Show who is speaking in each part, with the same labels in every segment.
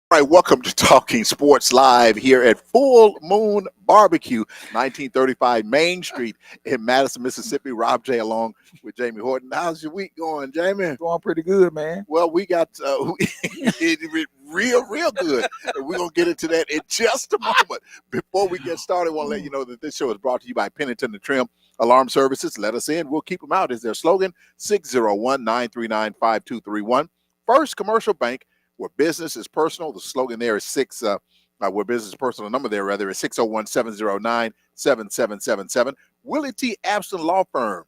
Speaker 1: All right, welcome to Talking Sports Live here at Full Moon Barbecue, 1935 Main Street in Madison, Mississippi. Rob J along with Jamie Horton. How's your week going, Jamie?
Speaker 2: Going pretty good, man.
Speaker 1: Well, we got real good. And we're going to get into that in just a moment. Before we get started, I want to let you know that this show is brought to you by Pennington and Trim Alarm Services. Let us in. We'll keep them out is their slogan, 601-939-5231. First Commercial Bank, where business is personal. The slogan there is where business is personal. The number there, rather, is 601-709-7777. Willie T. Abson Law Firm.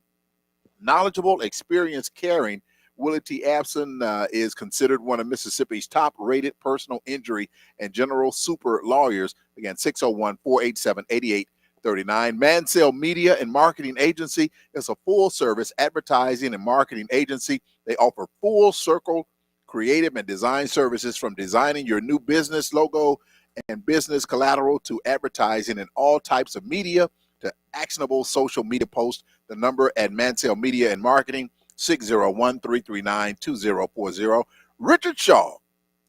Speaker 1: Knowledgeable, experienced, caring. Willie T. Abson is considered one of Mississippi's top-rated personal injury and general super lawyers. Again, 601-487-8839. Mansell Media and Marketing Agency is a full-service advertising and marketing agency. They offer full-circle creative and design services, from designing your new business logo and business collateral to advertising in all types of media to actionable social media posts. The number at Mansell Media and Marketing, 601-339-2040. Richard Shaw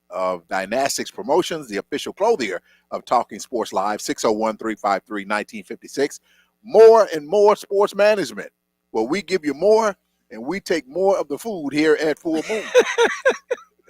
Speaker 1: of Dynastics Promotions, the official clothier of Talking Sports Live, 601-353-1956. More and More Sports Management, where we give you more and we take more of the food here at Full Moon.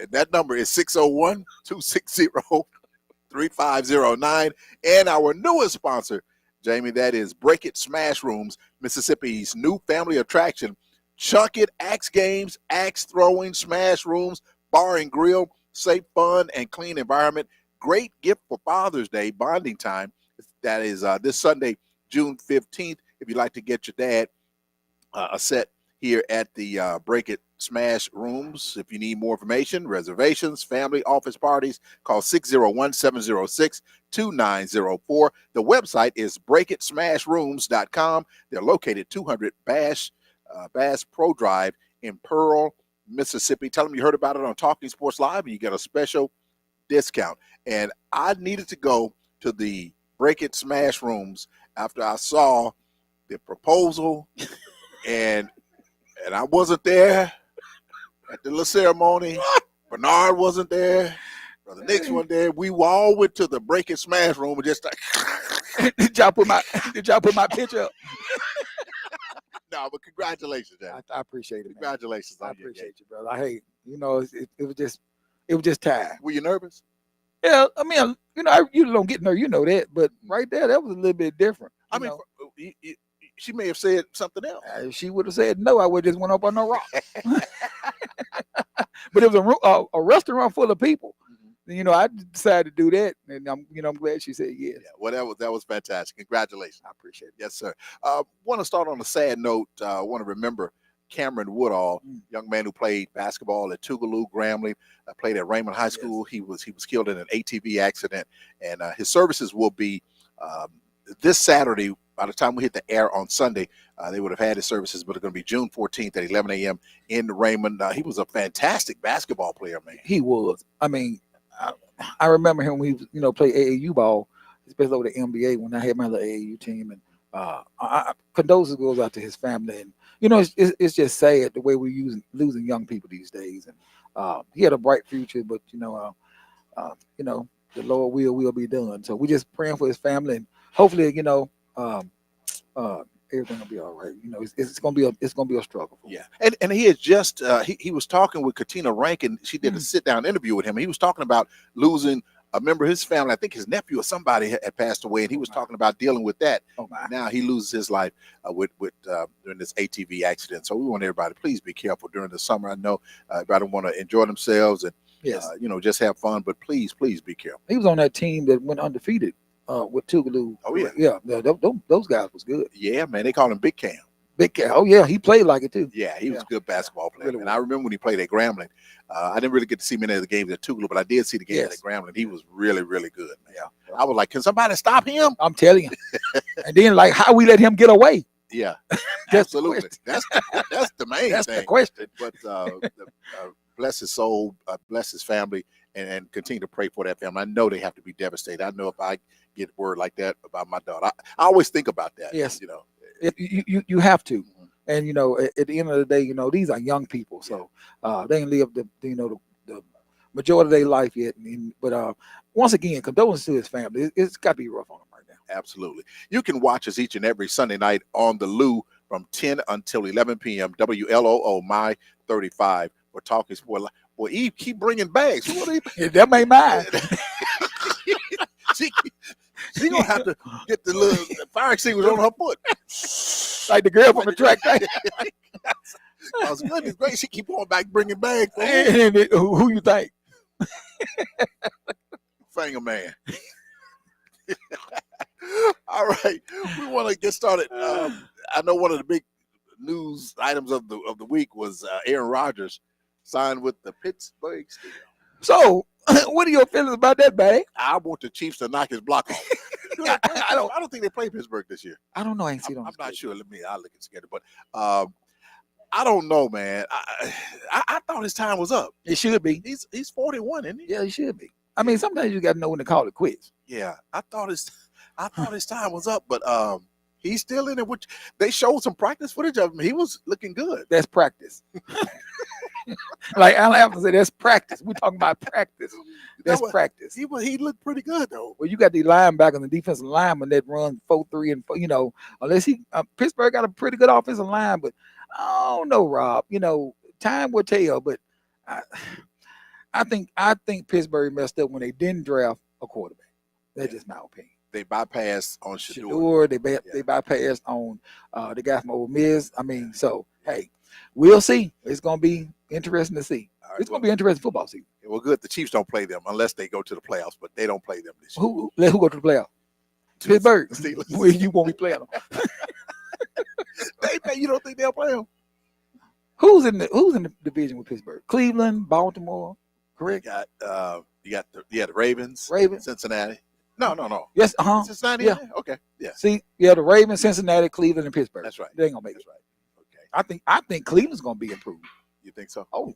Speaker 1: And that number is 601-260-3509. And our newest sponsor, Jamie, that is Break It Smash Rooms, Mississippi's new family attraction. Chunk It, axe games, axe throwing, smash rooms, bar and grill, safe, fun, and clean environment. Great gift for Father's Day, bonding time. That is this Sunday, June 15th. If you'd like to get your dad a set here at the Break It Smash Rooms. If you need more information, reservations, family, office parties, call 601-706-2904. The website is breakitsmashrooms.com. They're located 200 Bass Pro Drive in Pearl, Mississippi. Tell them you heard about it on Talking Sports Live, and you get a special discount. And I needed to go to the Break It Smash Rooms after I saw the proposal and I wasn't there at the little ceremony. Bernard wasn't there. Brother Nix wasn't there. We all went to the Break It Smash Room and just like,
Speaker 2: Did y'all put my picture up?
Speaker 1: No, but congratulations, Jamie.
Speaker 2: I appreciate it, man.
Speaker 1: Congratulations
Speaker 2: I
Speaker 1: on your
Speaker 2: appreciate you, brother. Hey, it was just time.
Speaker 1: Were you nervous?
Speaker 2: Yeah, I mean, you don't get nervous, you know that, but right there, that was a little bit different.
Speaker 1: I mean, she may have said something else.
Speaker 2: If she would have said no, I would have just went up on the rock. But it was a restaurant full of people. I decided to do that, and I'm glad she said yes.
Speaker 1: Yeah, well, that was fantastic. Congratulations.
Speaker 2: I appreciate it.
Speaker 1: Yes, sir. Want to start on a sad note. Want to remember Cameron Woodall, young man who played basketball at Tougaloo, Grambling, played at Raymond High School. Yes. He was killed in an ATV accident, and his services will be this Saturday. By the time we hit the air on Sunday, they would have had his services, but it's going to be June 14th at 11 a.m. in Raymond. He was a fantastic basketball player, man.
Speaker 2: He was. I mean, I remember him when he played AAU ball, especially over the NBA when I had my little AAU team. And condolences goes out to his family. And it's just sad the way we're losing young people these days. And he had a bright future, but the Lord will be done. So we're just praying for his family, and hopefully everything will be all right. It's gonna be a struggle.
Speaker 1: Yeah, and he had just he was talking with Katina Rankin. She did a sit down interview with him. He was talking about losing a member of his family. I think his nephew or somebody had passed away, and he was talking about dealing with that. Now he loses his life with during this ATV accident. So we want everybody to please be careful during the summer. I know everybody want to enjoy themselves and just have fun, but please be careful.
Speaker 2: He was on that team that went undefeated. With Tougaloo.
Speaker 1: Oh yeah.
Speaker 2: Those guys was good.
Speaker 1: Yeah, man. They call him Big Cam.
Speaker 2: Big Cam. Oh yeah, he played like it too.
Speaker 1: Yeah, he was a good basketball player. Really, and I remember when he played at Grambling. I didn't really get to see many of the games at Tougaloo, but I did see the games at Grambling. He was really, really good. Man. Yeah. I was like, can somebody stop him?
Speaker 2: I'm telling you. And then how we let him get away?
Speaker 1: Yeah, absolutely. That's the main thing.
Speaker 2: That's the question.
Speaker 1: But bless his soul, bless his family, and continue to pray for that family. I know they have to be devastated. I know if I get word like that about my daughter, I always think about that.
Speaker 2: Yes, you have to, and at the end of the day, these are young people, so they ain't lived the majority of their life yet. But once again, condolences to his family. It's got to be rough on them right now.
Speaker 1: Absolutely. You can watch us each and every Sunday night on the Lou from 10 until 11 p.m. WLOO My 35. We're talking sport. Well, Eve keep bringing bags.
Speaker 2: That ain't mine.
Speaker 1: She gonna have to get the little fire extinguisher on her foot,
Speaker 2: like the girl from the track.
Speaker 1: Oh, goodness gracious, she keep going back bringing bags.
Speaker 2: Who you think?
Speaker 1: Finger man. All right, we want to get started. I know one of the big news items of the week was Aaron Rodgers signed with the Pittsburgh Steelers.
Speaker 2: So, what are your feelings about that, bag?
Speaker 1: I want the Chiefs to knock his block off. I don't think they play Pittsburgh this year.
Speaker 2: I don't know. I ain't seen them.
Speaker 1: I'm not sure. I'll look at together. But I don't know, man. I thought his time was up.
Speaker 2: It should be.
Speaker 1: He's 41, isn't he?
Speaker 2: Yeah, he should be. I mean, sometimes you got to know when to call it quits.
Speaker 1: Yeah, I thought his time was up, but he's still in it. Which they showed some practice footage of him. He was looking good.
Speaker 2: That's practice. Like Alan Apple said, that's practice. We're talking about practice. That's practice.
Speaker 1: He looked pretty good though.
Speaker 2: Well, you got the linebacker and the defensive lineman that run 4-3 and 4, unless Pittsburgh got a pretty good offensive line, but I don't know, Rob. Time will tell. But I think Pittsburgh messed up when they didn't draft a quarterback. That's just my opinion.
Speaker 1: They bypassed on Shedeur.
Speaker 2: They bypassed on the guy from Ole Miss. I mean, so hey, we'll see. It's gonna be interesting to see. Right, it's gonna be interesting football season.
Speaker 1: Well, good. The Chiefs don't play them unless they go to the playoffs, but they don't play them this year.
Speaker 2: Who go to the playoffs? Pittsburgh. Well, you won't be playing them.
Speaker 1: You don't think they'll play them?
Speaker 2: Who's in the division with Pittsburgh? Cleveland, Baltimore, correct?
Speaker 1: You got the Ravens, Cincinnati. No.
Speaker 2: Yes,
Speaker 1: Cincinnati.
Speaker 2: Yeah.
Speaker 1: Okay. Yeah.
Speaker 2: See, the Ravens, Cincinnati, Cleveland, and Pittsburgh.
Speaker 1: That's right.
Speaker 2: They ain't gonna make it.
Speaker 1: That's right. Okay.
Speaker 2: I think Cleveland's gonna be improved.
Speaker 1: You think so?
Speaker 2: Oh,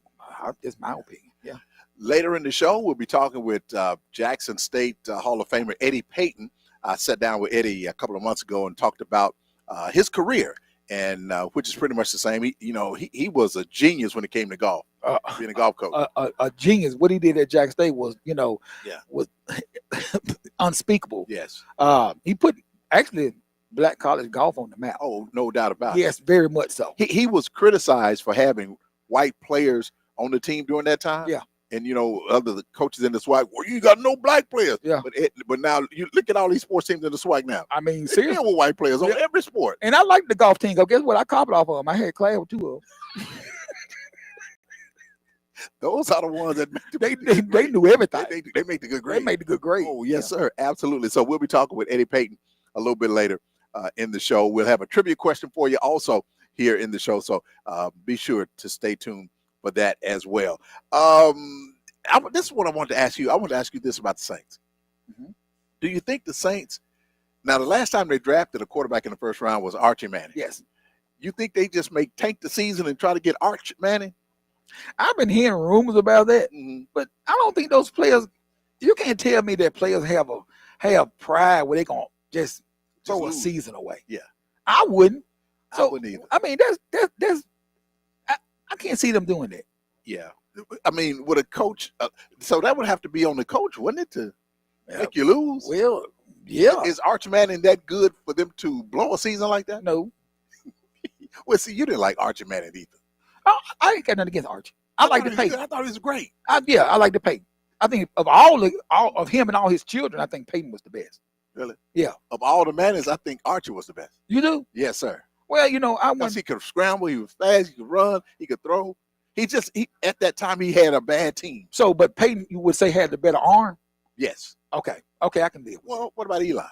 Speaker 2: that's my opinion. Yeah.
Speaker 1: Later in the show, we'll be talking with Jackson State Hall of Famer Eddie Payton. I sat down with Eddie a couple of months ago and talked about his career, and which is pretty much the same. He was a genius when it came to golf. Being a golf coach,
Speaker 2: a genius. What he did at Jackson State was, was unspeakable.
Speaker 1: Yes.
Speaker 2: He put actually black college golf on the map.
Speaker 1: Oh, no doubt about it.
Speaker 2: Yes, very much so.
Speaker 1: He was criticized for having white players on the team during that time.
Speaker 2: Yeah.
Speaker 1: And other coaches in the SWAC, well, you got no black players.
Speaker 2: Yeah.
Speaker 1: But now you look at all these sports teams in the SWAC now.
Speaker 2: I mean,
Speaker 1: They're
Speaker 2: seriously.
Speaker 1: with white players on
Speaker 2: Yeah.
Speaker 1: every sport.
Speaker 2: And I like the golf team. Guess what? I copied off of them. I had class with 2 of them.
Speaker 1: Those are the ones that
Speaker 2: They knew everything.
Speaker 1: They make the good grade.
Speaker 2: They made the good grade.
Speaker 1: Oh, yes, sir. Absolutely. So we'll be talking with Eddie Payton a little bit later in the show. We'll have a trivia question for you also here in the show. So be sure to stay tuned for that as well. This is what I wanted to ask you. I want to ask you this about the Saints.
Speaker 2: Mm-hmm.
Speaker 1: Do you think the Saints, now the last time they drafted a quarterback in the first round was Archie Manning.
Speaker 2: Yes.
Speaker 1: You think they just may tank the season and try to get Archie Manning?
Speaker 2: I've been hearing rumors about that,
Speaker 1: Mm-hmm.
Speaker 2: but I don't think those players. You can't tell me that players have pride where they gonna just throw a
Speaker 1: lose.
Speaker 2: season away.
Speaker 1: Yeah.
Speaker 2: I wouldn't.
Speaker 1: I wouldn't either.
Speaker 2: I mean, that's I can't see them doing that.
Speaker 1: Yeah. I mean, with a coach, so that would have to be on the coach, wouldn't it, to
Speaker 2: Yeah.
Speaker 1: make you lose?
Speaker 2: Well, yeah.
Speaker 1: Is Archie Manning that good for them to blow a season like that?
Speaker 2: No,
Speaker 1: Well, see, you didn't like Archie Manning either.
Speaker 2: I ain't got nothing against Archie. I like the Peyton.
Speaker 1: I thought he was great.
Speaker 2: I like the Peyton. I think of all of him and all his children, I think Peyton was the best.
Speaker 1: Really?
Speaker 2: Yeah.
Speaker 1: Of all the Mannings, I think Archie was the best.
Speaker 2: You do?
Speaker 1: Yes, sir.
Speaker 2: Well, I
Speaker 1: Because
Speaker 2: went.
Speaker 1: he could scramble, he was fast, he could run, he could throw. He at that time he had a bad team.
Speaker 2: So, but Peyton, you would say had the better arm.
Speaker 1: Yes.
Speaker 2: Okay, I can deal with.
Speaker 1: Well, what about Eli?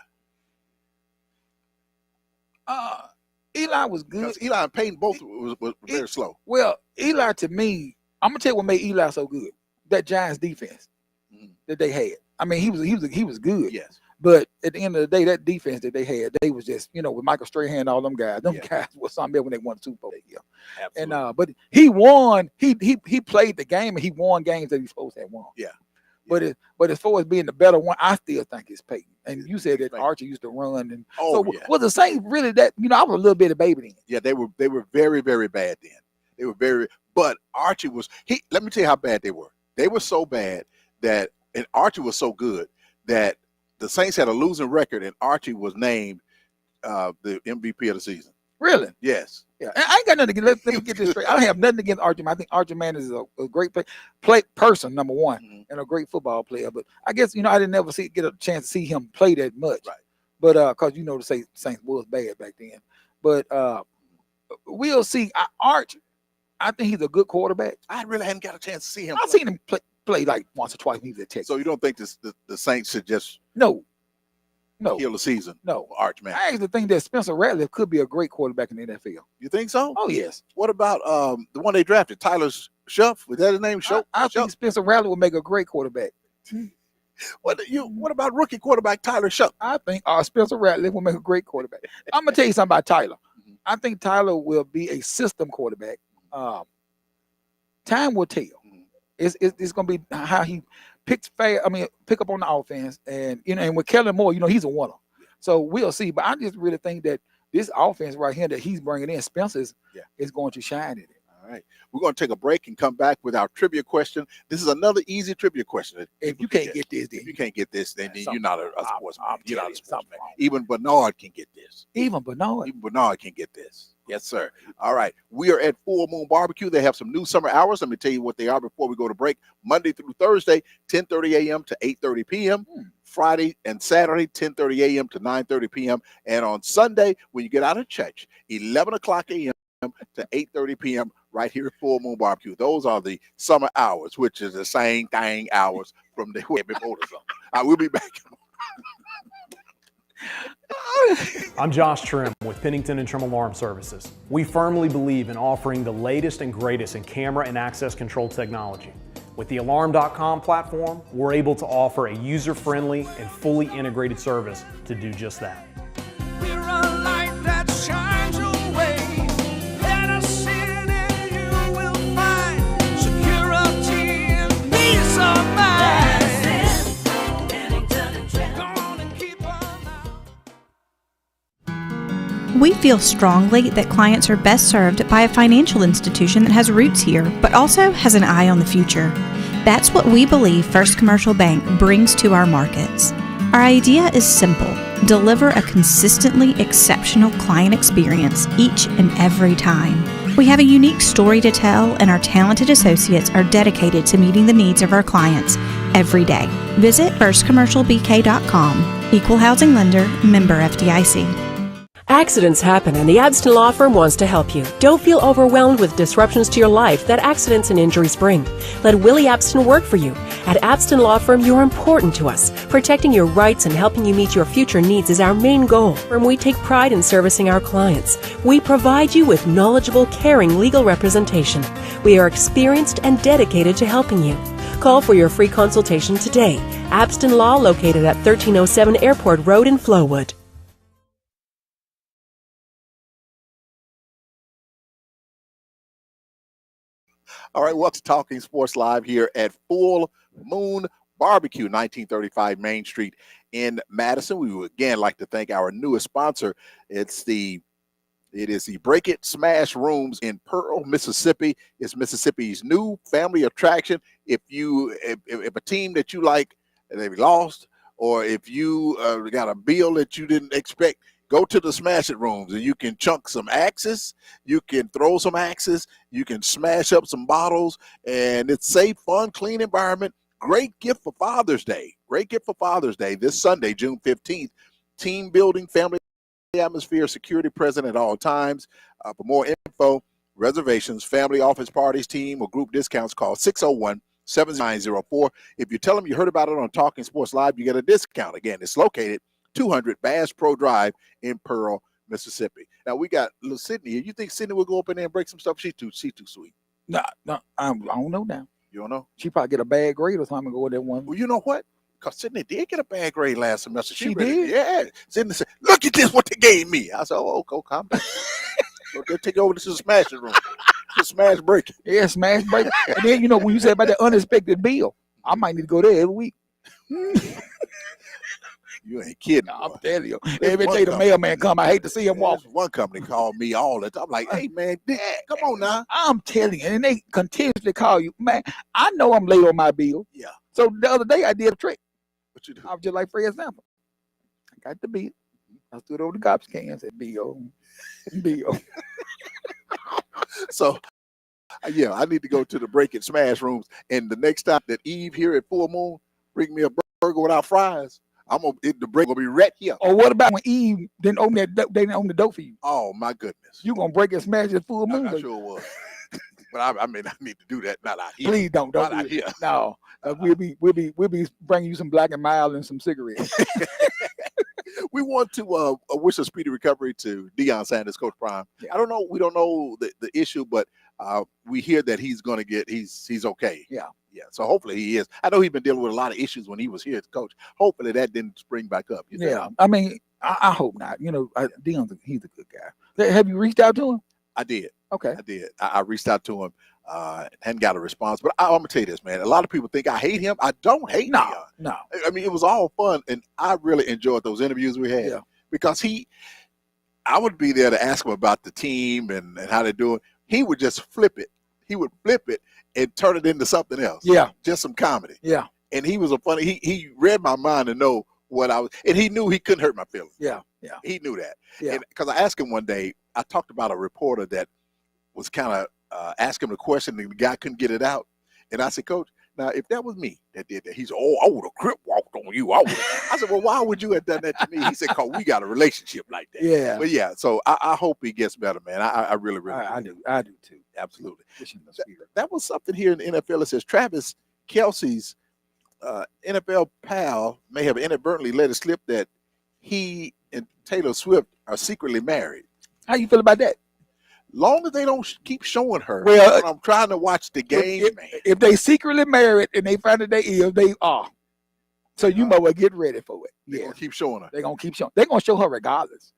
Speaker 2: Eli was good.
Speaker 1: Because Eli and Peyton both was very slow.
Speaker 2: Well, Eli to me, I'm gonna tell you what made Eli so good. That Giants defense that they had. I mean, he was good.
Speaker 1: Yes.
Speaker 2: But at the end of the day, that defense that they had, they was just, with Michael Strahan and all them guys. Them guys was something else when they won the Super Bowl that year.
Speaker 1: Absolutely.
Speaker 2: And but he won. He played the game and he won games that he's supposed to have won.
Speaker 1: Yeah.
Speaker 2: But as far as being the better one, I still think it's Peyton. And you said that
Speaker 1: Right.
Speaker 2: Archie used to run, and
Speaker 1: Oh,
Speaker 2: so
Speaker 1: yeah.
Speaker 2: was the Saints really that? I was a little bit of baby then.
Speaker 1: Yeah, they were very, very bad then. They were but Archie was let me tell you how bad they were. They were so bad and Archie was so good that the Saints had a losing record and Archie was named the MVP of the season.
Speaker 2: Really?
Speaker 1: Yes.
Speaker 2: Yeah. And I ain't got nothing against. Let me get this straight. I don't have nothing against Archie. I think Archie Manning is a great person, number one,
Speaker 1: Mhm.
Speaker 2: and a great football player. But I guess I didn't ever get a chance to see him play that much.
Speaker 1: Right.
Speaker 2: But because the Saints was bad back then. But we'll see. Archie, I think he's a good quarterback.
Speaker 1: I really hadn't got a chance to see him.
Speaker 2: I've seen him play like once or twice when he was at Texas.
Speaker 1: So you don't think the Saints should just
Speaker 2: No.
Speaker 1: kill the season
Speaker 2: No.
Speaker 1: for Archie Manning?
Speaker 2: I actually think that Spencer Rattler could be a great quarterback in the NFL.
Speaker 1: You think so?
Speaker 2: Oh yes.
Speaker 1: What about the one they drafted, Tyler Shuff? Was that his name?
Speaker 2: I think Spencer Rattler would make a great quarterback.
Speaker 1: What about rookie quarterback Tyler Shuff?
Speaker 2: I think Spencer Rattler will make a great quarterback. I'm gonna tell you something about Tyler.
Speaker 1: Mhm.
Speaker 2: I think Tyler will be a system quarterback. Time will tell.
Speaker 1: Mhm.
Speaker 2: It's gonna be how he pick up on the offense, and and with Kellen Moore, he's a winner. So we'll see. But I just really think that this offense right here that he's bringing in, Spencer is going to shine in it.
Speaker 1: All right. We're going to take a break and come back with our trivia question. This is another easy trivia question. that
Speaker 2: If
Speaker 1: people
Speaker 2: you
Speaker 1: can
Speaker 2: can't get this, then
Speaker 1: if you can't get this, then
Speaker 2: something-
Speaker 1: you're not a sportsman.
Speaker 2: I'm
Speaker 1: You're not
Speaker 2: telling
Speaker 1: a
Speaker 2: you,
Speaker 1: sportsman.
Speaker 2: something wrong.
Speaker 1: Even Bernard can get this.
Speaker 2: Even Bernard.
Speaker 1: Even Bernard can get this. Yes, sir. All right. We are at Full Moon Barbecue. They have some new summer hours. Let me tell you what they are before we go to break. Monday through Thursday, 10:30 a.m. to 8:30 p.m. Friday and Saturday, 10:30 a.m. to 9:30 p.m. And on Sunday, when you get out of church, 11 o'clock a.m. to 8:30 p.m. right here at Full Moon Barbecue. Those are the summer hours, which is the same thing hours from the way before the summer. I will be back.
Speaker 3: I'm Josh Trim with Pennington and Trim Alarm Services. We firmly believe in offering the latest and greatest in camera and access control technology. With the Alarm.com platform, we're able to offer a user-friendly and fully integrated service to do just that.
Speaker 4: We're a light that shines your way. Let us in and you will find security and peace of mind. Gonna keep on now.
Speaker 5: We feel strongly that clients are best served by a financial institution that has roots here, but also has an eye on the future. That's what we believe First Commercial Bank brings to our markets. Our idea is simple: deliver a consistently exceptional client experience each and every time. We have a unique story to tell, and our talented associates are dedicated to meeting the needs of our clients every day. Visit firstcommercialbk.com. Equal housing lender, member FDIC.
Speaker 6: Accidents happen, and the Abston Law Firm wants to help you. Don't feel overwhelmed with disruptions to your life that accidents and injuries bring. Let Willie Abston work for you. At Abston Law Firm, you're important to us. Protecting your rights and helping you meet your future needs is our main goal. And we take pride in servicing our clients. We provide you with knowledgeable, caring legal representation. We are experienced and dedicated to helping you. Call for your free consultation today. Abston Law, located at 1307 Airport Road in Flowood.
Speaker 1: All right, welcome to Talking Sports Live here at Full Moon Barbecue, 1935 Main Street in Madison. We would again like to thank our newest sponsor. It is the Break It Smash Rooms in Pearl, Mississippi. It's Mississippi's new family attraction. If a team that you like, they've lost, or if you got a bill that you didn't expect, go to the Smash It Rooms, and you can chunk some axes, you can throw some axes, you can smash up some bottles, and it's safe, fun, clean environment. Great gift for Father's Day. Great gift for Father's Day this Sunday, June 15th. Team building, family atmosphere, security present at all times. For more info, reservations, family office parties, team, or group discounts, call 601-7904. If you tell them you heard about it on Talking Sports Live, you get a discount. Again, it's located 200 Bass Pro Drive in Pearl, Mississippi. Now we got little Sydney here. You think Sydney will go up in there and break some stuff? She's too sweet.
Speaker 2: No, I don't know now.
Speaker 1: You don't know?
Speaker 2: She probably get a bad grade or something and go with that one.
Speaker 1: Well, you know what? Because Sydney did get a bad grade last semester.
Speaker 2: She did?
Speaker 1: Yeah. Sydney said, "Look at this, what they gave me." I said, "Oh, okay, calm down." So they'll take over. This is a smashing room. It's a smash break.
Speaker 2: Yeah, smash break. And then, when you said about the unexpected bill, I might need to go there every week.
Speaker 1: You ain't kidding.
Speaker 2: I'm
Speaker 1: boy.
Speaker 2: telling you.
Speaker 1: There's
Speaker 2: Every
Speaker 1: one
Speaker 2: day the
Speaker 1: company-
Speaker 2: mailman come, I hate to see him walk.
Speaker 1: There's one company called me all the time. I'm like, "Hey, man, Dad, come on now."
Speaker 2: I'm telling you, and they continuously call you. Man, I know I'm late on my bill.
Speaker 1: Yeah.
Speaker 2: So the other day I did a trick.
Speaker 1: What you do?
Speaker 2: I was just like, for example, I got the bill. I stood over the garbage can and said, bill.
Speaker 1: So, yeah, I need to go to the Break It Smash Rooms. And the next time that Eve here at Full Moon bring me a burger without fries, the break will be right here.
Speaker 2: Or what about when Eve didn't open they didn't open the door for you?
Speaker 1: Oh my goodness!
Speaker 2: You gonna break and smash it full moon?
Speaker 1: I sure was. But I mean, I need to do that. Not out here.
Speaker 2: Please don't
Speaker 1: Not
Speaker 2: do
Speaker 1: out
Speaker 2: it.
Speaker 1: here.
Speaker 2: No, we'll be bringing you some Black and Mild and some cigarettes.
Speaker 1: We want to wish a speedy recovery to Deion Sanders, Coach Prime.
Speaker 2: Yeah.
Speaker 1: I don't know. We don't know the issue, but we hear that he's going to get. He's okay.
Speaker 2: Yeah.
Speaker 1: Yeah. So hopefully he is. I know he's been dealing with a lot of issues when he was here as coach. Hopefully that didn't spring back up. You know?
Speaker 2: Yeah, I mean, I hope not. Deion's he's a good guy. Have you reached out to him?
Speaker 1: I did.
Speaker 2: Okay.
Speaker 1: I did. I reached out to him. Hadn't got a response, but I'm gonna tell you this, man. A lot of people think I hate him. I don't hate Deion.
Speaker 2: No.
Speaker 1: I mean, it was all fun, and I really enjoyed those interviews we had.
Speaker 2: Yeah.
Speaker 1: Because I would be there to ask him about the team and how they're doing. He would just flip it. He would flip it and turn it into something else.
Speaker 2: Yeah.
Speaker 1: Just some comedy.
Speaker 2: Yeah.
Speaker 1: And he was he read my mind to know what I was, and he knew he couldn't hurt my feelings.
Speaker 2: Yeah. Yeah.
Speaker 1: He knew that.
Speaker 2: Yeah.
Speaker 1: Because I asked him one day, I talked about a reporter that was kind of asking him a question and the guy couldn't get it out. And I said, Coach, now if that was me that did that, he said, I would have crip walked on you. I said, well, why would you have done that to me? He said, because we got a relationship like that.
Speaker 2: Yeah.
Speaker 1: But yeah, so I hope he gets better, man. I really, really
Speaker 2: I do too.
Speaker 1: Absolutely.
Speaker 2: Wish him the speed.
Speaker 1: That was something here in the NFL. It says Travis Kelce's NFL pal may have inadvertently let it slip that he and Taylor Swift are secretly married.
Speaker 2: How you feel about that?
Speaker 1: Long as they don't keep showing her.
Speaker 2: Well,
Speaker 1: when I'm trying to watch the game, man.
Speaker 2: If they secretly married and they find that they are. So you might well get ready for it.
Speaker 1: They're
Speaker 2: Yeah.
Speaker 1: gonna keep showing her.
Speaker 2: They're gonna keep showing. They're gonna show her regardless.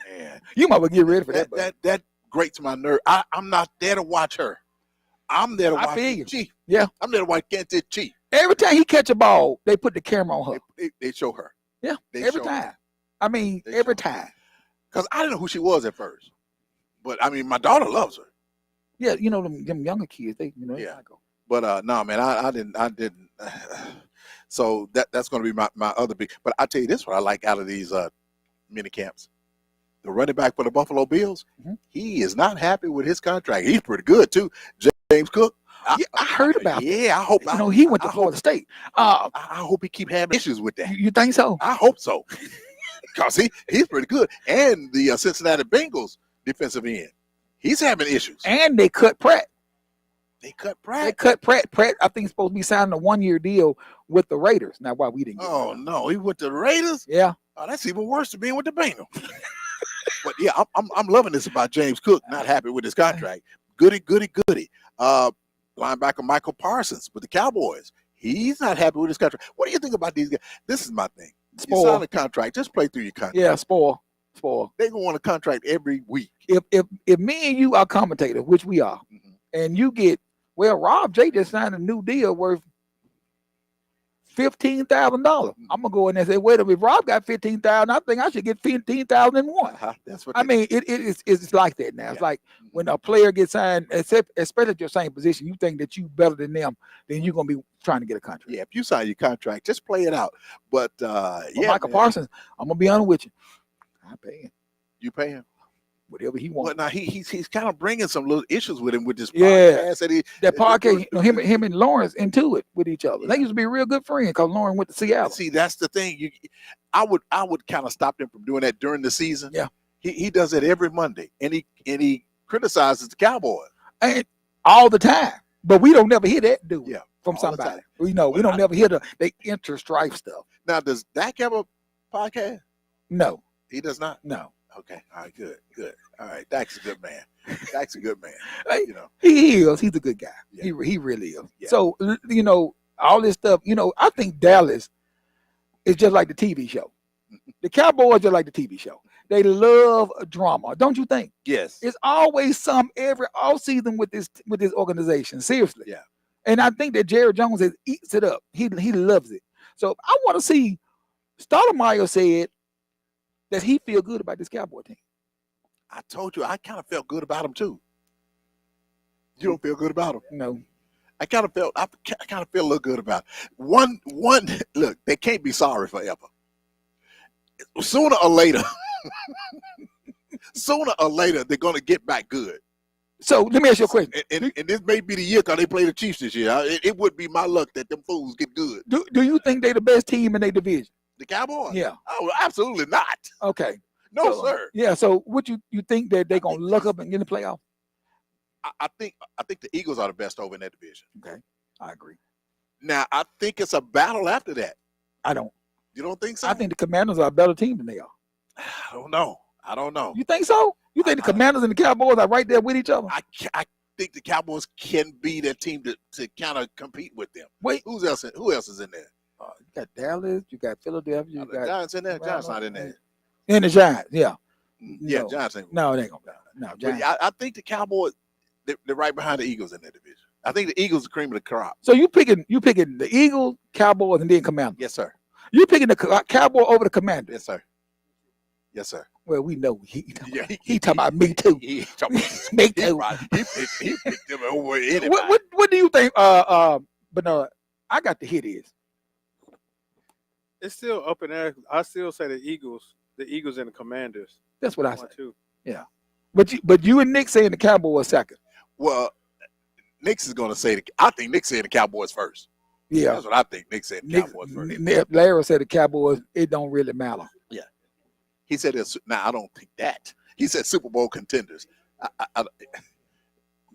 Speaker 1: Man,
Speaker 2: You might well get ready for that.
Speaker 1: that grates my nerve. I'm not there to watch her. I'm there to
Speaker 2: I
Speaker 1: watch
Speaker 2: feel
Speaker 1: the
Speaker 2: you.
Speaker 1: Chief.
Speaker 2: Yeah.
Speaker 1: I'm there to watch Kansas Chief.
Speaker 2: Every time he catch a ball, they put the camera on her.
Speaker 1: They show her.
Speaker 2: Yeah.
Speaker 1: They
Speaker 2: Every
Speaker 1: show her.
Speaker 2: time. I mean,
Speaker 1: They
Speaker 2: every
Speaker 1: show her.
Speaker 2: time.
Speaker 1: Because I didn't know who she was at first. But I mean, my daughter loves her.
Speaker 2: Yeah, them younger kids, they
Speaker 1: Yeah.
Speaker 2: I go.
Speaker 1: But no, man, I didn't. So that's going to be my other big. But I tell you this, what I like out of these mini camps, the running back for the Buffalo Bills, he is not happy with his contract. He's pretty good too, James Cook.
Speaker 2: I heard about that.
Speaker 1: Yeah, I hope.
Speaker 2: He went to
Speaker 1: I
Speaker 2: Florida
Speaker 1: hope,
Speaker 2: State.
Speaker 1: I hope he keep having issues with that.
Speaker 2: You think so?
Speaker 1: I hope so, because he's pretty good. And the Cincinnati Bengals defensive end, he's having issues.
Speaker 2: And they cut Pratt.
Speaker 1: They cut
Speaker 2: They
Speaker 1: Pratt.
Speaker 2: cut Pratt. Pratt, I think, is supposed to be signing a 1-year deal with the Raiders. Now, why we didn't get
Speaker 1: Oh
Speaker 2: it.
Speaker 1: no, he went to the Raiders.
Speaker 2: Yeah.
Speaker 1: Oh, that's even worse than being with the Bengals. But yeah, I'm loving this about James Cook. Not happy with his contract. Goody. Linebacker Michael Parsons with the Cowboys. He's not happy with his contract. What do you think about these guys? This is my thing. You
Speaker 2: Spoil.
Speaker 1: sign a contract, just play through your contract.
Speaker 2: Yeah, spoil.
Speaker 1: They're gonna want a contract every week.
Speaker 2: If me and you are commentators, which we are, and you get, well, Rob J just signed a new deal worth $15,000. I'm gonna go in there and say, wait a minute, if Rob got 15,000, I think I should get 15,001.
Speaker 1: That's what
Speaker 2: I mean, it's like that now. It's
Speaker 1: Yeah.
Speaker 2: like when a player gets signed, especially at your same position, you think that you better than them, then you're gonna be trying to get a contract.
Speaker 1: Yeah, if you sign your contract, just play it out. But
Speaker 2: But
Speaker 1: yeah,
Speaker 2: Michael
Speaker 1: man,
Speaker 2: Parsons, I'm gonna be honest with you, I pay him
Speaker 1: you pay him.
Speaker 2: whatever he
Speaker 1: Well,
Speaker 2: wants.
Speaker 1: now he's kind of bringing some little issues with him with this
Speaker 2: Yeah.
Speaker 1: podcast that he
Speaker 2: That podcast, him and Lawrence into it with each other. They used to be a real good friend because Lawrence went to Seattle.
Speaker 1: See, that's the thing. I would kind of stop him from doing that during the season.
Speaker 2: Yeah.
Speaker 1: He does it every Monday, and he criticizes the Cowboys.
Speaker 2: And all the time. But we don't never hear that, do we?
Speaker 1: Yeah,
Speaker 2: From
Speaker 1: all the
Speaker 2: somebody.
Speaker 1: time.
Speaker 2: We know we
Speaker 1: Well,
Speaker 2: don't never hear the inter-strife stuff.
Speaker 1: Now, does Dak have a podcast?
Speaker 2: No,
Speaker 1: He does not.
Speaker 2: no.
Speaker 1: Okay. All right. Good. All right. Dak's a good man. Dak's a good man.
Speaker 2: Hey,
Speaker 1: You know.
Speaker 2: he is. He's a good guy.
Speaker 1: Yeah.
Speaker 2: He really is.
Speaker 1: Yeah.
Speaker 2: So, all this stuff, I think Dallas is just like the TV show. The Cowboys are like the TV show. They love drama. Don't you think?
Speaker 1: Yes.
Speaker 2: It's always some every all season with this organization. Seriously.
Speaker 1: Yeah.
Speaker 2: And I think that Jerry Jones eats it up. He loves it. So I want to see. Stoudemire said that he feel good about this Cowboy team.
Speaker 1: I told you, I kind of felt good about him too. You don't feel good about him?
Speaker 2: No.
Speaker 1: I kind of feel a little good about it. One. Look, they can't be sorry forever. Sooner or later, they're gonna get back good.
Speaker 2: So let me ask you a question.
Speaker 1: And this may be the year because they play the Chiefs this year. It would be my luck that them fools get good.
Speaker 2: Do you think they the best team in their division?
Speaker 1: The Cowboys?
Speaker 2: Yeah.
Speaker 1: Oh, absolutely not.
Speaker 2: Okay.
Speaker 1: No,
Speaker 2: So,
Speaker 1: sir.
Speaker 2: Yeah. So what you think that they're gonna luck up and get in the playoff?
Speaker 1: I think the Eagles are the best over in that division.
Speaker 2: Okay. I agree.
Speaker 1: Now, I think it's a battle after that.
Speaker 2: I don't.
Speaker 1: You don't think so?
Speaker 2: I think the Commanders are a better team than they are.
Speaker 1: I don't know.
Speaker 2: You think so? You think the Commanders and the Cowboys are right there with each other?
Speaker 1: I think the Cowboys can be that team to kind of compete with them.
Speaker 2: Wait.
Speaker 1: Who else is in there?
Speaker 2: You got Dallas. You got Philadelphia. You
Speaker 1: The
Speaker 2: got
Speaker 1: Giants in there? Giants not in there.
Speaker 2: and the Giants. Yeah.
Speaker 1: Yeah,
Speaker 2: No.
Speaker 1: Giants ain't.
Speaker 2: No, it ain't gonna be. No,
Speaker 1: But
Speaker 2: Giants.
Speaker 1: I think the Cowboys, they're right behind the Eagles in that division. I think the Eagles are cream of the crop.
Speaker 2: So you picking the Eagles, Cowboys, and then Commanders.
Speaker 1: Yes, sir.
Speaker 2: You picking the Cowboy over the Commanders.
Speaker 1: Yes, sir. Yes, sir.
Speaker 2: Well, we know he
Speaker 1: Yeah,
Speaker 2: he talking about me too.
Speaker 1: He talking about
Speaker 2: Me
Speaker 1: he
Speaker 2: too.
Speaker 1: picked them over anybody.
Speaker 2: What do you think? But no, I got the hit is.
Speaker 7: It's still up in there. I still say the Eagles and the Commanders.
Speaker 2: That's what I say.
Speaker 7: 1-2.
Speaker 2: But you and Nick saying the Cowboys second.
Speaker 1: Well, Nick's is going to say I think Nick said the Cowboys first.
Speaker 2: Yeah.
Speaker 1: That's what I think. Nick said the
Speaker 2: Nick,
Speaker 1: Cowboys first.
Speaker 2: Larry said the Cowboys. It don't really matter.
Speaker 1: He said it's now. I don't think that. He said Super Bowl contenders.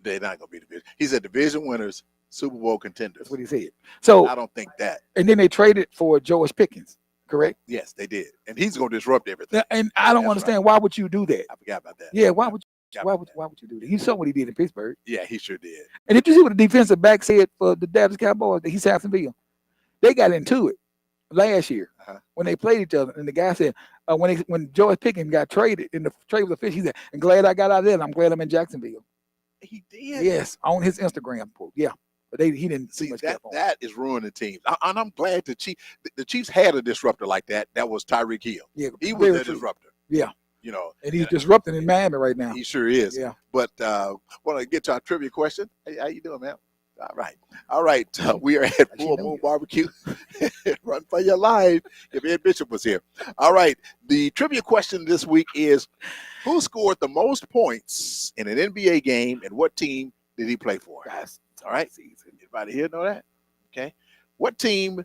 Speaker 1: They're not going to be division. He said division winners, Super Bowl contenders.
Speaker 2: That's what he said. So
Speaker 1: I don't think that.
Speaker 2: and then they traded for George Pickens. Correct.
Speaker 1: Yes, they did, and he's going to disrupt everything.
Speaker 2: Yeah, and I don't
Speaker 1: That's
Speaker 2: understand why would you do that?
Speaker 1: I forgot about that.
Speaker 2: Yeah. Why would
Speaker 1: Forgot
Speaker 2: why
Speaker 1: about
Speaker 2: would you do that? You saw what he did in Pittsburgh.
Speaker 1: Yeah, he sure did.
Speaker 2: And did you see what the defensive back said for the Dallas Cowboys? He's Jacksonville. They got into it last year when they played each other. And the guy said, when George Pickens got traded and the trade was official, he said, "I'm glad I got out of there. And I'm glad I'm in Jacksonville."
Speaker 1: He did.
Speaker 2: Yes, on his Instagram post. Yeah, but he didn't see
Speaker 1: See
Speaker 2: much
Speaker 1: that
Speaker 2: cap on.
Speaker 1: that is ruining teams, and I'm glad the Chiefs had a disruptor like that. That was Tyreek Hill.
Speaker 2: Yeah,
Speaker 1: He was
Speaker 2: very
Speaker 1: the
Speaker 2: true.
Speaker 1: disruptor.
Speaker 2: Yeah.
Speaker 1: You know,
Speaker 2: And he's disrupting in Miami right now.
Speaker 1: he sure is.
Speaker 2: Yeah.
Speaker 1: But want to get to our trivia question. Hey, how you doing, man? All right. We are at Full Moon Barbecue. Run for your life. If Ed Bishop was here. All right. The trivia question this week is, who scored the most points in an NBA game and what team did he play for? All right. Anybody here know that? Okay. What team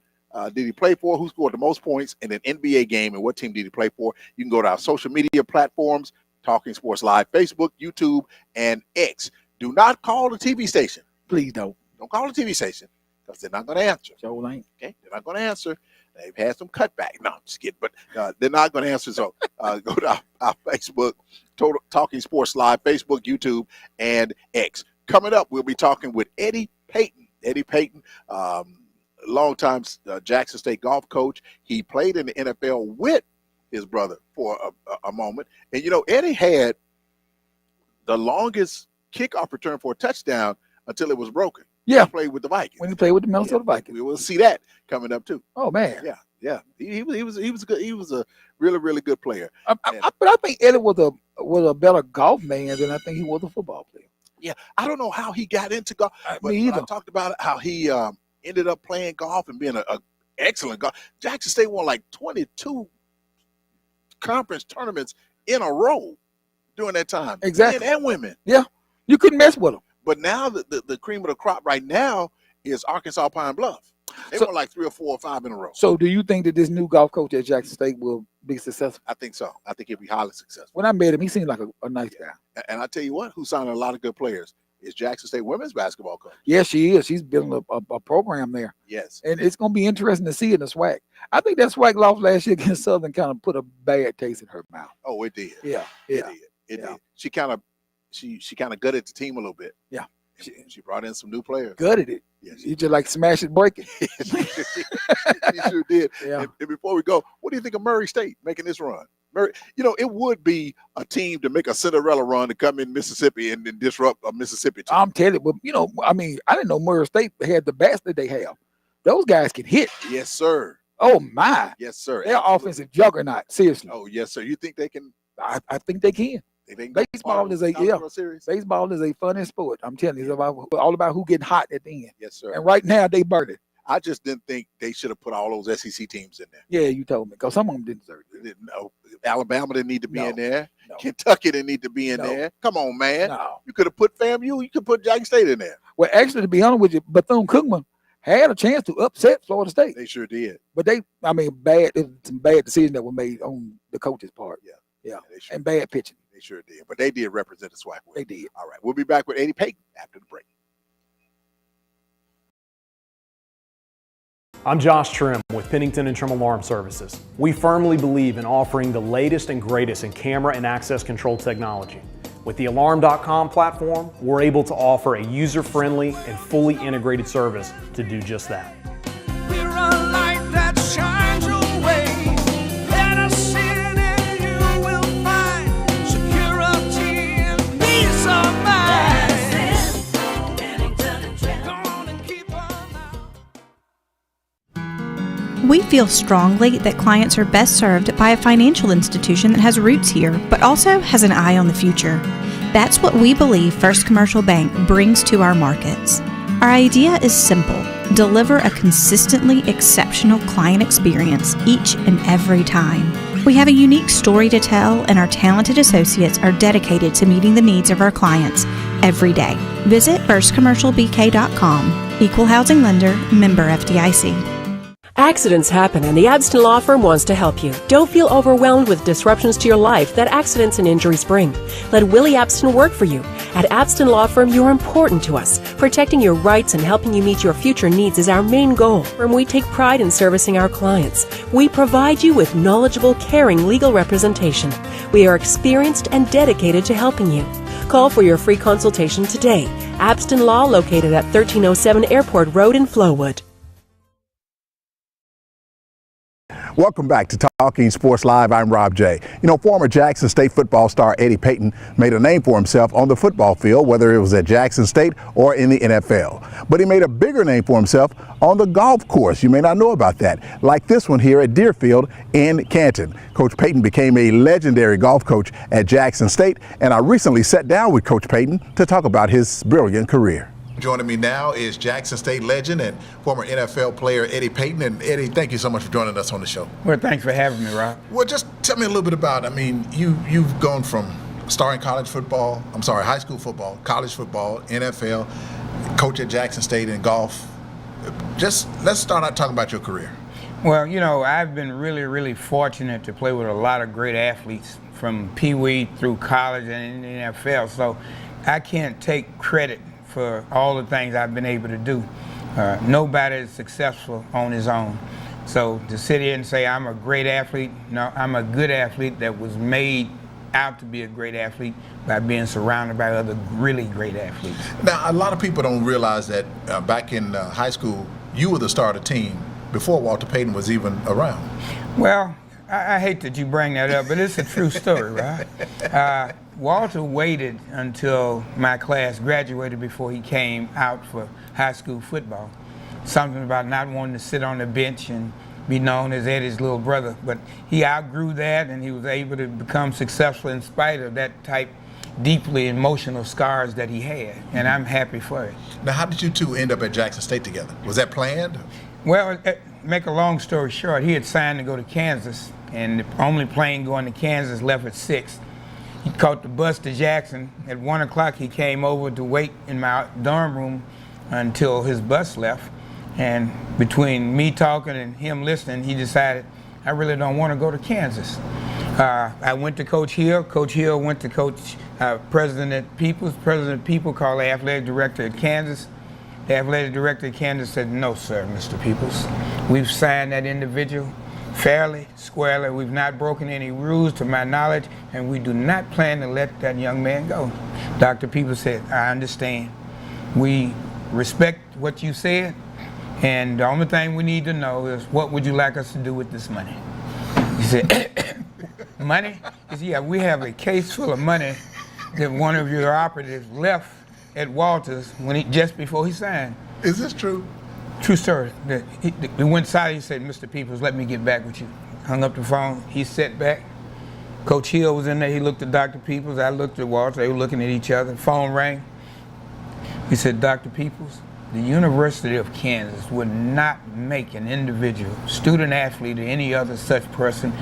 Speaker 1: did he play for? Who scored the most points in an NBA game and what team did he play for? You can go to our social media platforms, Talking Sports Live, Facebook, YouTube, and X. Do not call the TV station.
Speaker 2: Please don't.
Speaker 1: Don't call the TV station because they're not going to answer.
Speaker 2: Joe ain't.
Speaker 1: Okay, they're not going to answer. They've had some cutback. No, I'm just kidding, but they're not going to answer. So go to our Facebook, Talking Sports Live, Facebook, YouTube, and X. Coming up, we'll be talking with Eddie Payton. Eddie Payton, longtime Jackson State golf coach. He played in the NFL with his brother for a moment. And, you know, Eddie had the longest kickoff return for a touchdown until it was broken.
Speaker 2: Yeah.
Speaker 1: He played with the Vikings.
Speaker 2: When he played with the Minnesota Vikings.
Speaker 1: We will see that coming up too.
Speaker 2: Oh man.
Speaker 1: Yeah. He was good. He was a really good player.
Speaker 2: But I think Eddie was a better golf man than I think he was a football player.
Speaker 1: Yeah. I don't know how he got into golf. But
Speaker 2: Me either.
Speaker 1: I talked about it, how he ended up playing golf and being a excellent golf. Jackson State won like 22 conference tournaments in a row during that time.
Speaker 2: Exactly.
Speaker 1: Men and women.
Speaker 2: Yeah. You couldn't mess with him.
Speaker 1: But now the cream of the crop right now is Arkansas Pine Bluff. They won like 3 or 4 or 5 in a row.
Speaker 2: So do you think that this new golf coach at Jackson State will be successful?
Speaker 1: I think so. I think he'll be highly successful.
Speaker 2: When I met him, he seemed like a nice guy.
Speaker 1: And I tell you what, who signed a lot of good players is Jackson State women's basketball coach.
Speaker 2: Yes, she is. She's building a program there.
Speaker 1: Yes.
Speaker 2: And it's going to be interesting to see in the SWAC. I think that SWAC loss last year against Southern kind of put a bad taste in her mouth.
Speaker 1: Oh, it did.
Speaker 2: Yeah.
Speaker 1: It did. She kind of gutted the team a little bit.
Speaker 2: Yeah.
Speaker 1: She brought in some new players.
Speaker 2: Gutted it.
Speaker 1: Yes.
Speaker 2: You just like smash it, break it.
Speaker 1: She sure did.
Speaker 2: Yeah.
Speaker 1: And before we go, what do you think of Murray State making this run? Murray, you know, it would be a team to make a Cinderella run to come in Mississippi and disrupt a Mississippi team.
Speaker 2: I'm telling you, but you know, I mean, I didn't know Murray State had the bats that they have. Those guys can hit.
Speaker 1: Yes, sir.
Speaker 2: Oh my.
Speaker 1: Yes, sir.
Speaker 2: They're
Speaker 1: Absolutely.
Speaker 2: offensive juggernaut. Seriously.
Speaker 1: Oh, yes, sir. You think they can?
Speaker 2: I think they can.
Speaker 1: They can go
Speaker 2: Baseball
Speaker 1: far
Speaker 2: is
Speaker 1: with
Speaker 2: a
Speaker 1: the World Series?
Speaker 2: Baseball is a funny sport. I'm telling you, it's all about who getting hot at the end.
Speaker 1: Yes, sir.
Speaker 2: And right now they burning.
Speaker 1: I just didn't think they should have put all those SEC teams in there.
Speaker 2: Yeah, you told me because some of them didn't deserve it.
Speaker 1: They didn't know. Alabama didn't need to be
Speaker 2: No,
Speaker 1: in there.
Speaker 2: no.
Speaker 1: Kentucky didn't need to be in
Speaker 2: No.
Speaker 1: there. Come on, man.
Speaker 2: No.
Speaker 1: You could have put FAMU. You could put Jackson State in there.
Speaker 2: Well, actually, to be honest with you, Bethune-Cookman had a chance to upset Florida State,
Speaker 1: They sure did.
Speaker 2: but some bad decisions that were made on the coach's part. Yeah,
Speaker 1: They sure,
Speaker 2: and bad pitching.
Speaker 1: they sure did. But they did represent the SWAC.
Speaker 2: They did.
Speaker 1: All right. We'll be back with Eddie Payton after the break.
Speaker 3: I'm Josh Trim with Pennington and Trim Alarm Services. We firmly believe in offering the latest and greatest in camera and access control technology. With the Alarm.com platform, we're able to offer a user-friendly and fully integrated service to do just that.
Speaker 4: We're a light that shines your way. Let us in and you will find security and peace of mind. Go on and keep on out.
Speaker 5: We feel strongly that clients are best served by a financial institution that has roots here, but also has an eye on the future. That's what we believe First Commercial Bank brings to our markets. Our idea is simple: deliver a consistently exceptional client experience each and every time. We have a unique story to tell, and our talented associates are dedicated to meeting the needs of our clients every day. Visit firstcommercialbk.com. Equal housing lender, member FDIC.
Speaker 6: Accidents happen and the Abston Law Firm wants to help you. Don't feel overwhelmed with disruptions to your life that accidents and injuries bring. Let Willie Abston work for you. At Abston Law Firm, you're important to us. Protecting your rights and helping you meet your future needs is our main goal. And we take pride in servicing our clients. We provide you with knowledgeable, caring legal representation. We are experienced and dedicated to helping you. Call for your free consultation today. Abston Law, located at 1307 Airport Road in Flowood.
Speaker 1: Welcome back to Talking Sports Live. I'm Rob J. You know, former Jackson State football star Eddie Payton made a name for himself on the football field, whether it was at Jackson State or in the NFL. But he made a bigger name for himself on the golf course. You may not know about that, like this one here at Deerfield in Canton. Coach Payton became a legendary golf coach at Jackson State, and I recently sat down with Coach Payton to talk about his brilliant career. Joining me now is Jackson State legend and former NFL player Eddie Payton. And Eddie, thank you so much for joining us on the show.
Speaker 8: Well, thanks for having me, Rob.
Speaker 1: Well, just tell me a little bit about, you've gone from starring high school football, college football, NFL, coach at Jackson State in golf. Just let's start out talking about your career.
Speaker 8: Well, I've been really, really fortunate to play with a lot of great athletes from Pee Wee through college and in the NFL. So I can't take credit for all the things I've been able to do. Nobody is successful on his own. So to sit here and say I'm a great athlete, no, I'm a good athlete that was made out to be a great athlete by being surrounded by other really great athletes.
Speaker 1: Now, a lot of people don't realize that back in high school, you were the star of the team before Walter Payton was even around.
Speaker 8: Well, I hate that you bring that up, but it's a true story, right? Walter waited until my class graduated before he came out for high school football. Something about not wanting to sit on the bench and be known as Eddie's little brother. But he outgrew that, and he was able to become successful in spite of that type deeply emotional scars that he had, and I'm happy for it.
Speaker 1: Now, how did you two end up at Jackson State together? Was that planned?
Speaker 8: Well, make a long story short, he had signed to go to Kansas, and the only plane going to Kansas left at 6. He caught the bus to Jackson. At 1 o'clock, he came over to wait in my dorm room until his bus left. And between me talking and him listening, he decided, I really don't want to go to Kansas. I went to Coach Hill. Coach Hill went to Coach President Peoples. President Peoples called the athletic director at Kansas. The athletic director at Kansas said, no, sir, Mr. Peoples. We've signed that individual fairly, squarely. We've not broken any rules to my knowledge, and we do not plan to let that young man go. Dr. Peoples said, I understand. We respect what you said, and the only thing we need to know is what would you like us to do with this money? He said, money? He said, yeah, we have a case full of money that one of your operatives left at Walters just before he signed.
Speaker 1: Is this true?
Speaker 8: True story. He went silent. He said, Mr. Peoples, let me get back with you. Hung up the phone. He sat back. Coach Hill was in there. He looked at Dr. Peoples. I looked at Walter. They were looking at each other. The phone rang. He said, Dr. Peoples, the University of Kansas would not make an individual, student athlete, or any other such person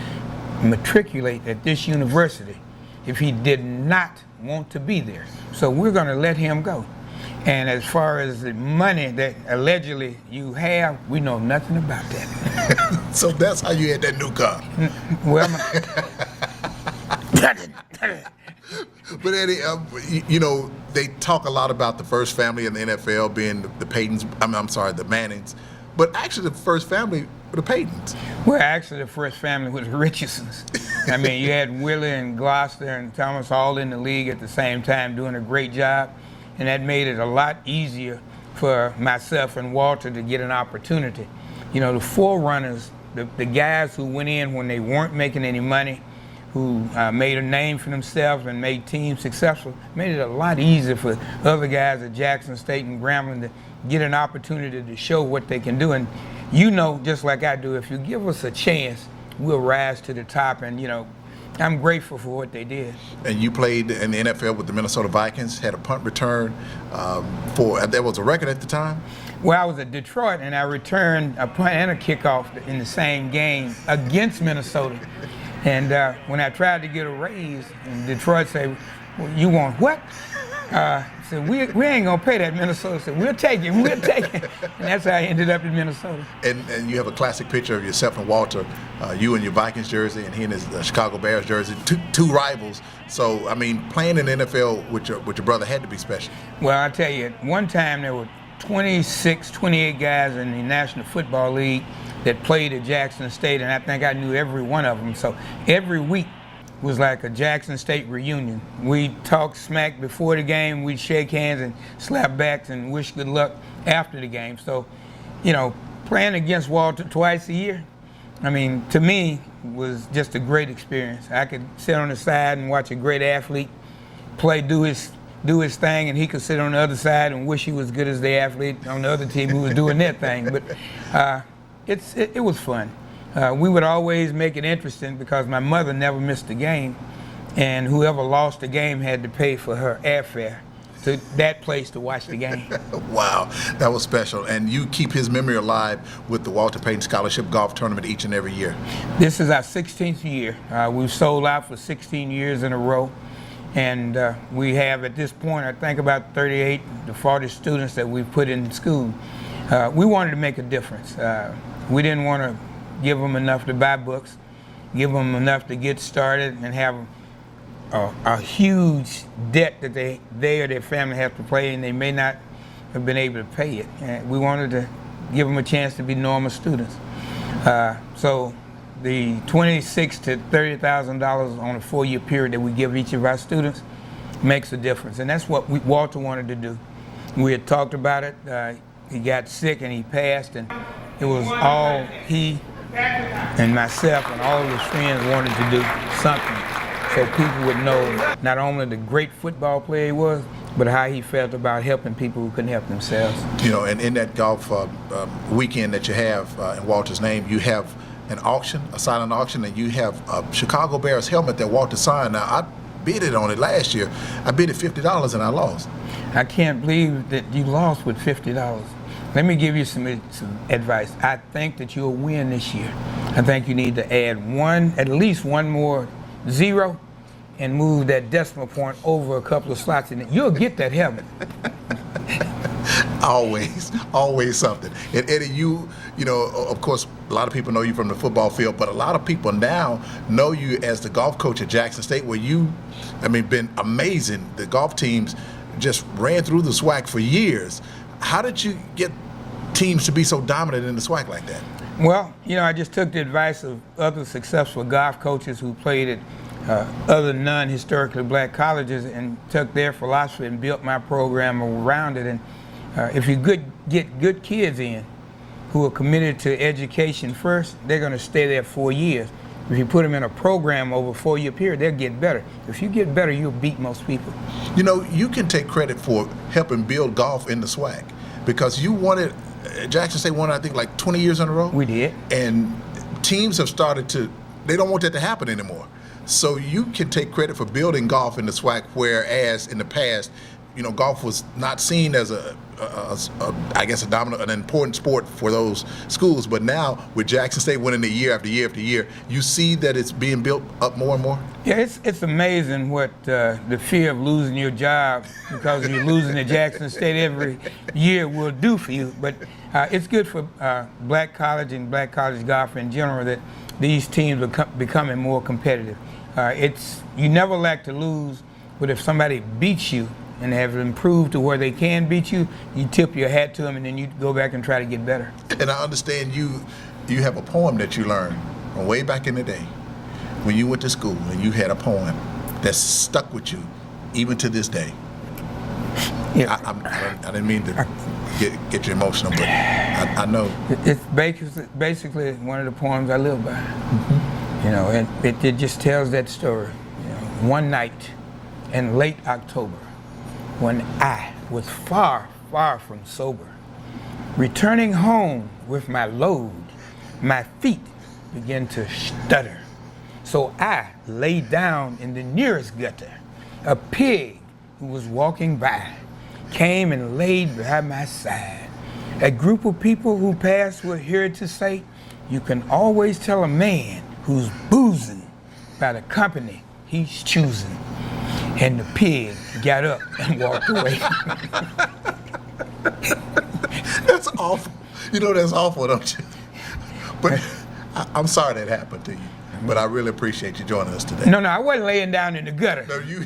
Speaker 8: matriculate at this university if he did not want to be there. So we're going to let him go. And as far as the money that allegedly you have, we know nothing about that.
Speaker 1: So that's how you had that new car.
Speaker 8: Well,
Speaker 1: but Eddie, they talk a lot about the first family in the NFL being the Paytons. The Mannings. But actually, the first family were the Paytons.
Speaker 8: Well, actually, the first family was the Richardsons. I mean, you had Willie and Gloucester and Thomas all in the league at the same time doing a great job. And that made it a lot easier for myself and Walter to get an opportunity. The forerunners, the guys who went in when they weren't making any money, who made a name for themselves and made teams successful, made it a lot easier for other guys at Jackson State and Grambling to get an opportunity to show what they can do. And just like I do, if you give us a chance, we'll rise to the top. And, I'm grateful for what they did.
Speaker 1: And you played in the NFL with the Minnesota Vikings, had a punt return there was a record at the time?
Speaker 8: Well, I was at Detroit, and I returned a punt and a kickoff in the same game against Minnesota. And when I tried to get a raise, and Detroit said, well, you want what? So we ain't gonna pay that. Minnesota said, we'll take it. And that's how I ended up in Minnesota.
Speaker 1: And you have a classic picture of yourself and Walter, you in your Vikings jersey and he in his Chicago Bears jersey, two rivals. So, playing in the NFL with your brother had to be special.
Speaker 8: Well, I tell you, at one time there were 26, 28 guys in the National Football League that played at Jackson State, and I think I knew every one of them. So every week was like a Jackson State reunion. We'd talk smack before the game, we'd shake hands and slap backs and wish good luck after the game. So, playing against Walter twice a year, to me, was just a great experience. I could sit on the side and watch a great athlete play, do his thing, and he could sit on the other side and wish he was good as the athlete on the other team who was doing their thing. But it was fun. We would always make it interesting because my mother never missed a game, and whoever lost the game had to pay for her airfare. to that place to watch the game.
Speaker 1: Wow, that was special. And you keep his memory alive with the Walter Payton Scholarship Golf Tournament each and every year.
Speaker 8: This is our 16th year. We've sold out for 16 years in a row. And we have, at this point, I think about 38 to 40 students that we've put in school. We wanted to make a difference. We didn't want to give them enough to buy books, give them enough to get started, and have a huge debt that they or their family have to pay, and they may not have been able to pay it. And we wanted to give them a chance to be normal students. So the $26,000 to $30,000 on a 4-year period that we give each of our students makes a difference, and that's what Walter wanted to do. We had talked about it. He got sick and he passed, and it was all he and myself and all of his friends wanted to do something so people would know not only the great football player he was, but how he felt about helping people who couldn't help themselves.
Speaker 1: You know, and in that golf weekend that you have in Walter's name, you have an auction, a silent auction, and you have a Chicago Bears helmet that Walter signed. Now, I bid it on it last year. I bid it $50 and I lost.
Speaker 8: I can't believe that you lost with $50. Let me give you some advice. I think that you'll win this year. I think you need to add at least one more zero and move that decimal point over a couple of slots, and you'll get that helmet.
Speaker 1: Always something. And Eddie, you know, of course, a lot of people know you from the football field, but a lot of people now know you as the golf coach at Jackson State, where been amazing. The golf teams just ran through the SWAC for years. How did you get teams to be so dominant in the SWAC like that?
Speaker 8: Well, you know, I just took the advice of other successful golf coaches who played at other non-historically black colleges and took their philosophy and built my program around it. And if you get good kids in who are committed to education first, they're going to stay there 4 years. If you put them in a program over a 4-year period, they'll get better. If you get better, you'll beat most people.
Speaker 1: You know, you can take credit for helping build golf in the SWAC because you wanted, Jackson State won, I think, like 20 years in a row.
Speaker 8: We did.
Speaker 1: And teams have started they don't want that to happen anymore. So you can take credit for building golf in the SWAC, whereas in the past, you know, golf was not seen as an important sport for those schools. But now with Jackson State winning it year after year after year, you see that it's being built up more and more.
Speaker 8: Yeah, it's amazing what the fear of losing your job because you're losing at Jackson State every year will do for you. But it's good for black college and black college golf in general that these teams are becoming more competitive. You never like to lose, but if somebody beats you and have improved to where they can beat you, you tip your hat to them and then you go back and try to get better.
Speaker 1: And I understand you have a poem that you learned from way back in the day when you went to school, and you had a poem that stuck with you even to this day.
Speaker 8: Yeah.
Speaker 1: I didn't mean to get you emotional, but I know.
Speaker 8: It's basically one of the poems I live by. Mm-hmm. You know, and it just tells that story. You know, one night in late October, when I was far, far from sober, returning home with my load, my feet began to stutter. So I lay down in the nearest gutter. A pig who was walking by came and laid by my side. A group of people who passed were here to say, you can always tell a man who's boozing by the company he's choosing. And the pig got up and walked away.
Speaker 1: That's awful. You know that's awful, don't you? But I'm sorry that happened to you. But I really appreciate you joining us today.
Speaker 8: No, I wasn't laying down in the gutter.
Speaker 1: No, you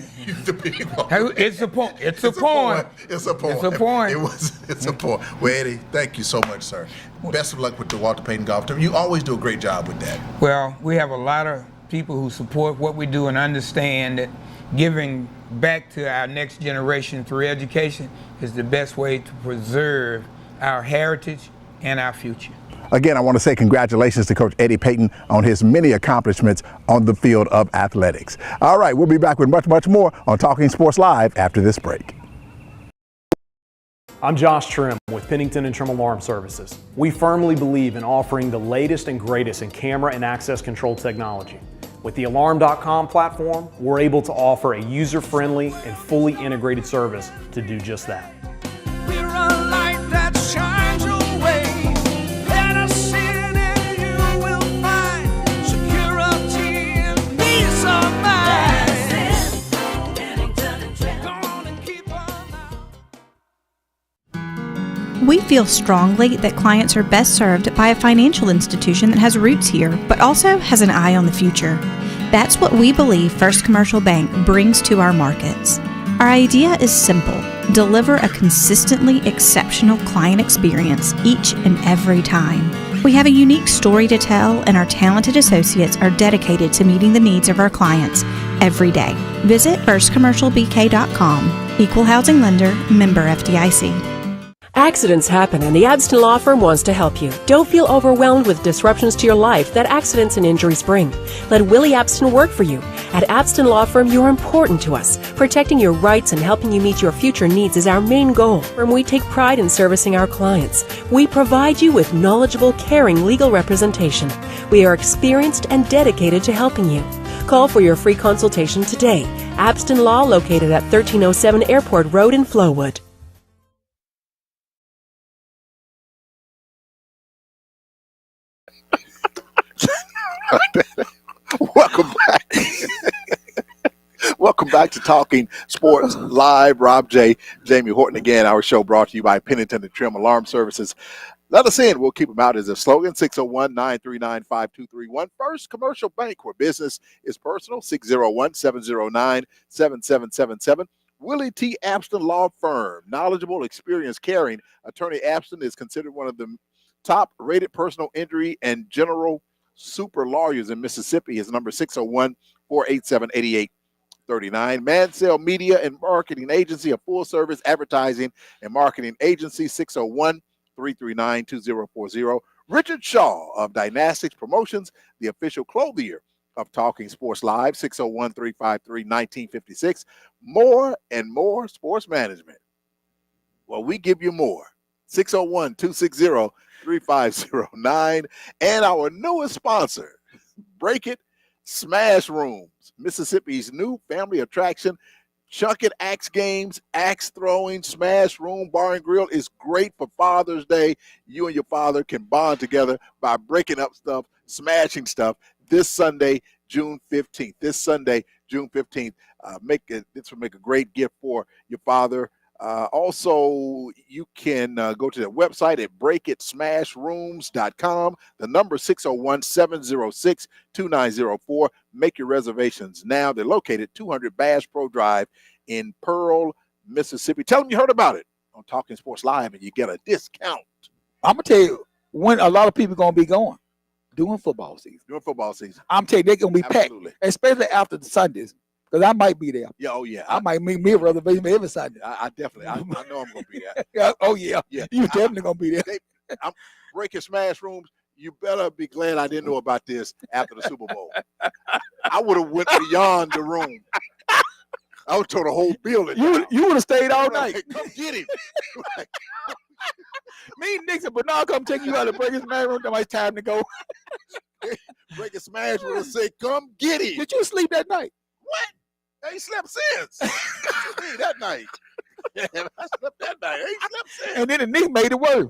Speaker 1: the pig.
Speaker 8: It's a poem. It's a poem.
Speaker 1: It's a poem.
Speaker 8: It's a poem.
Speaker 1: It's a poem. Well, Eddie, thank you so much, sir. Best of luck with the Walter Payton Golf Tour. You always do a great job with that.
Speaker 8: Well, we have a lot of people who support what we do and understand that giving back to our next generation through education is the best way to preserve our heritage and our future.
Speaker 1: Again, I want to say congratulations to Coach Eddie Payton on his many accomplishments on the field of athletics. All right, we'll be back with much, much more on Talking Sports Live after this break.
Speaker 3: I'm Josh Trim with Pennington and Trim Alarm Services. We firmly believe in offering the latest and greatest in camera and access control technology. With the Alarm.com platform, we're able to offer a user-friendly and fully integrated service to do just that.
Speaker 4: We're a light that shines your way. Let us in and you will find security and peace of mind. Gone and keep on out.
Speaker 5: We feel strongly that clients are best served by a financial institution that has roots here, but also has an eye on the future. That's what we believe First Commercial Bank brings to our markets. Our idea is simple: deliver a consistently exceptional client experience each and every time. We have a unique story to tell, and our talented associates are dedicated to meeting the needs of our clients every day. Visit firstcommercialbk.com. Equal housing lender, member FDIC.
Speaker 6: Accidents happen, and the Abston Law Firm wants to help you. Don't feel overwhelmed with disruptions to your life that accidents and injuries bring. Let Willie Abston work for you. At Abston Law Firm, you're important to us. Protecting your rights and helping you meet your future needs is our main goal. And we take pride in servicing our clients. We provide you with knowledgeable, caring legal representation. We are experienced and dedicated to helping you. Call for your free consultation today. Abston Law, located at 1307 Airport Road in Flowood.
Speaker 1: Welcome back. Welcome back to Talking Sports Live. Rob J, Jamie Horton again. Our show brought to you by Pennington and Trim Alarm Services. Let us in. We'll keep them out as a slogan. 601-939-5231. First Commercial Bank, where business is personal. 601-709-7777. Willie T. Abston Law Firm. Knowledgeable, experienced, caring. Attorney Abston is considered one of the top-rated personal injury and general super lawyers in Mississippi. His number 601-487-8839. Mansell Media and Marketing Agency, a full-service advertising and marketing agency. 601-339-2040. Richard Shaw of Dynastics Promotions, the official clothier of Talking Sports Live. 601-353-1956. More and more sports management. Well, we give you more. 601-260-3509. And our newest sponsor, Break It Smash Rooms, Mississippi's new family attraction. Chunkin' Axe Games, axe throwing, smash room, bar and grill is great for Father's Day. You and your father can bond together by breaking up stuff, smashing stuff. This Sunday, June 15th. This Sunday, June 15th. This will make a great gift for your father. Also, you can go to their website at breakitsmashrooms.com. The number 601-706-2904. Make your reservations now. They're located 200 Bass Pro Drive in Pearl, Mississippi. Tell them you heard about it on Talking Sports Live, and you get a discount.
Speaker 2: I'm gonna tell you when a lot of people gonna be going during football season.
Speaker 1: During football season.
Speaker 2: I'm telling you, they're gonna be
Speaker 1: Absolutely.
Speaker 2: packed, especially after the Sundays. Because I might be there.
Speaker 1: Yeah, oh yeah.
Speaker 2: I might make me a reservation every Sunday.
Speaker 1: I definitely. I know I'm gonna be there.
Speaker 2: Yeah, oh yeah.
Speaker 1: Yeah.
Speaker 2: You definitely gonna be there.
Speaker 1: I'm breaking smash rooms. You better be glad I didn't know about this after the Super Bowl. I would have went beyond the room. I would have told the whole building.
Speaker 2: You would have stayed all night.
Speaker 1: Like, come get him.
Speaker 2: Me and Nixon, but now come take you out of the breakers man room. It's time to go.
Speaker 1: Breaking smash would have said, come get him.
Speaker 2: Did you sleep that night?
Speaker 1: What? I ain't slept since. That night. Yeah, I slept that night. I ain't slept since.
Speaker 2: And then the Knicks made it worse.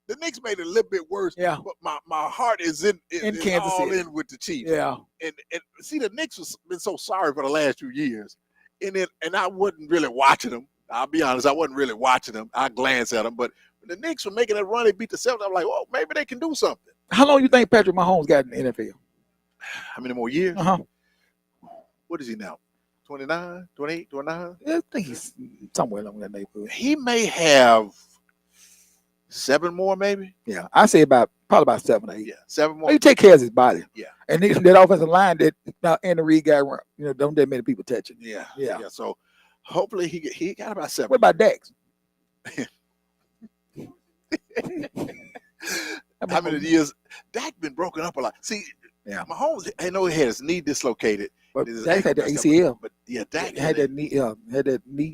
Speaker 1: The Knicks made it a little bit worse.
Speaker 2: Yeah.
Speaker 1: But my heart is in
Speaker 2: Kansas
Speaker 1: all
Speaker 2: City.
Speaker 1: in with the Chiefs.
Speaker 2: Yeah.
Speaker 1: And see, the Knicks has been so sorry for the last 2 years. And I wasn't really watching them. I'll be honest, I wasn't really watching them. I glanced at them. But when the Knicks were making that run, they beat the Celtics. I'm like, oh, maybe they can do something.
Speaker 2: How long you think Patrick Mahomes got in the NFL?
Speaker 1: How many more years?
Speaker 2: Uh-huh.
Speaker 1: What is he now? 29, 28, 29?
Speaker 2: I think he's somewhere along that neighborhood.
Speaker 1: He may have 7 more, maybe.
Speaker 2: Yeah, I say probably about 7 or 8.
Speaker 1: Yeah, 7 more.
Speaker 2: He take care of his body.
Speaker 1: Yeah.
Speaker 2: And that offensive line that now Andy Reid got, don't that many people touching.
Speaker 1: Yeah.
Speaker 2: Yeah.
Speaker 1: So hopefully he got about 7.
Speaker 2: What about Dax?
Speaker 1: How many years? Dak been broken up a lot. See,
Speaker 2: yeah,
Speaker 1: Mahomes, I know he had his knee dislocated.
Speaker 2: But
Speaker 1: his
Speaker 2: Dak had the
Speaker 1: ankle messed
Speaker 2: ACL.
Speaker 1: up, but yeah, Dak
Speaker 2: had that knee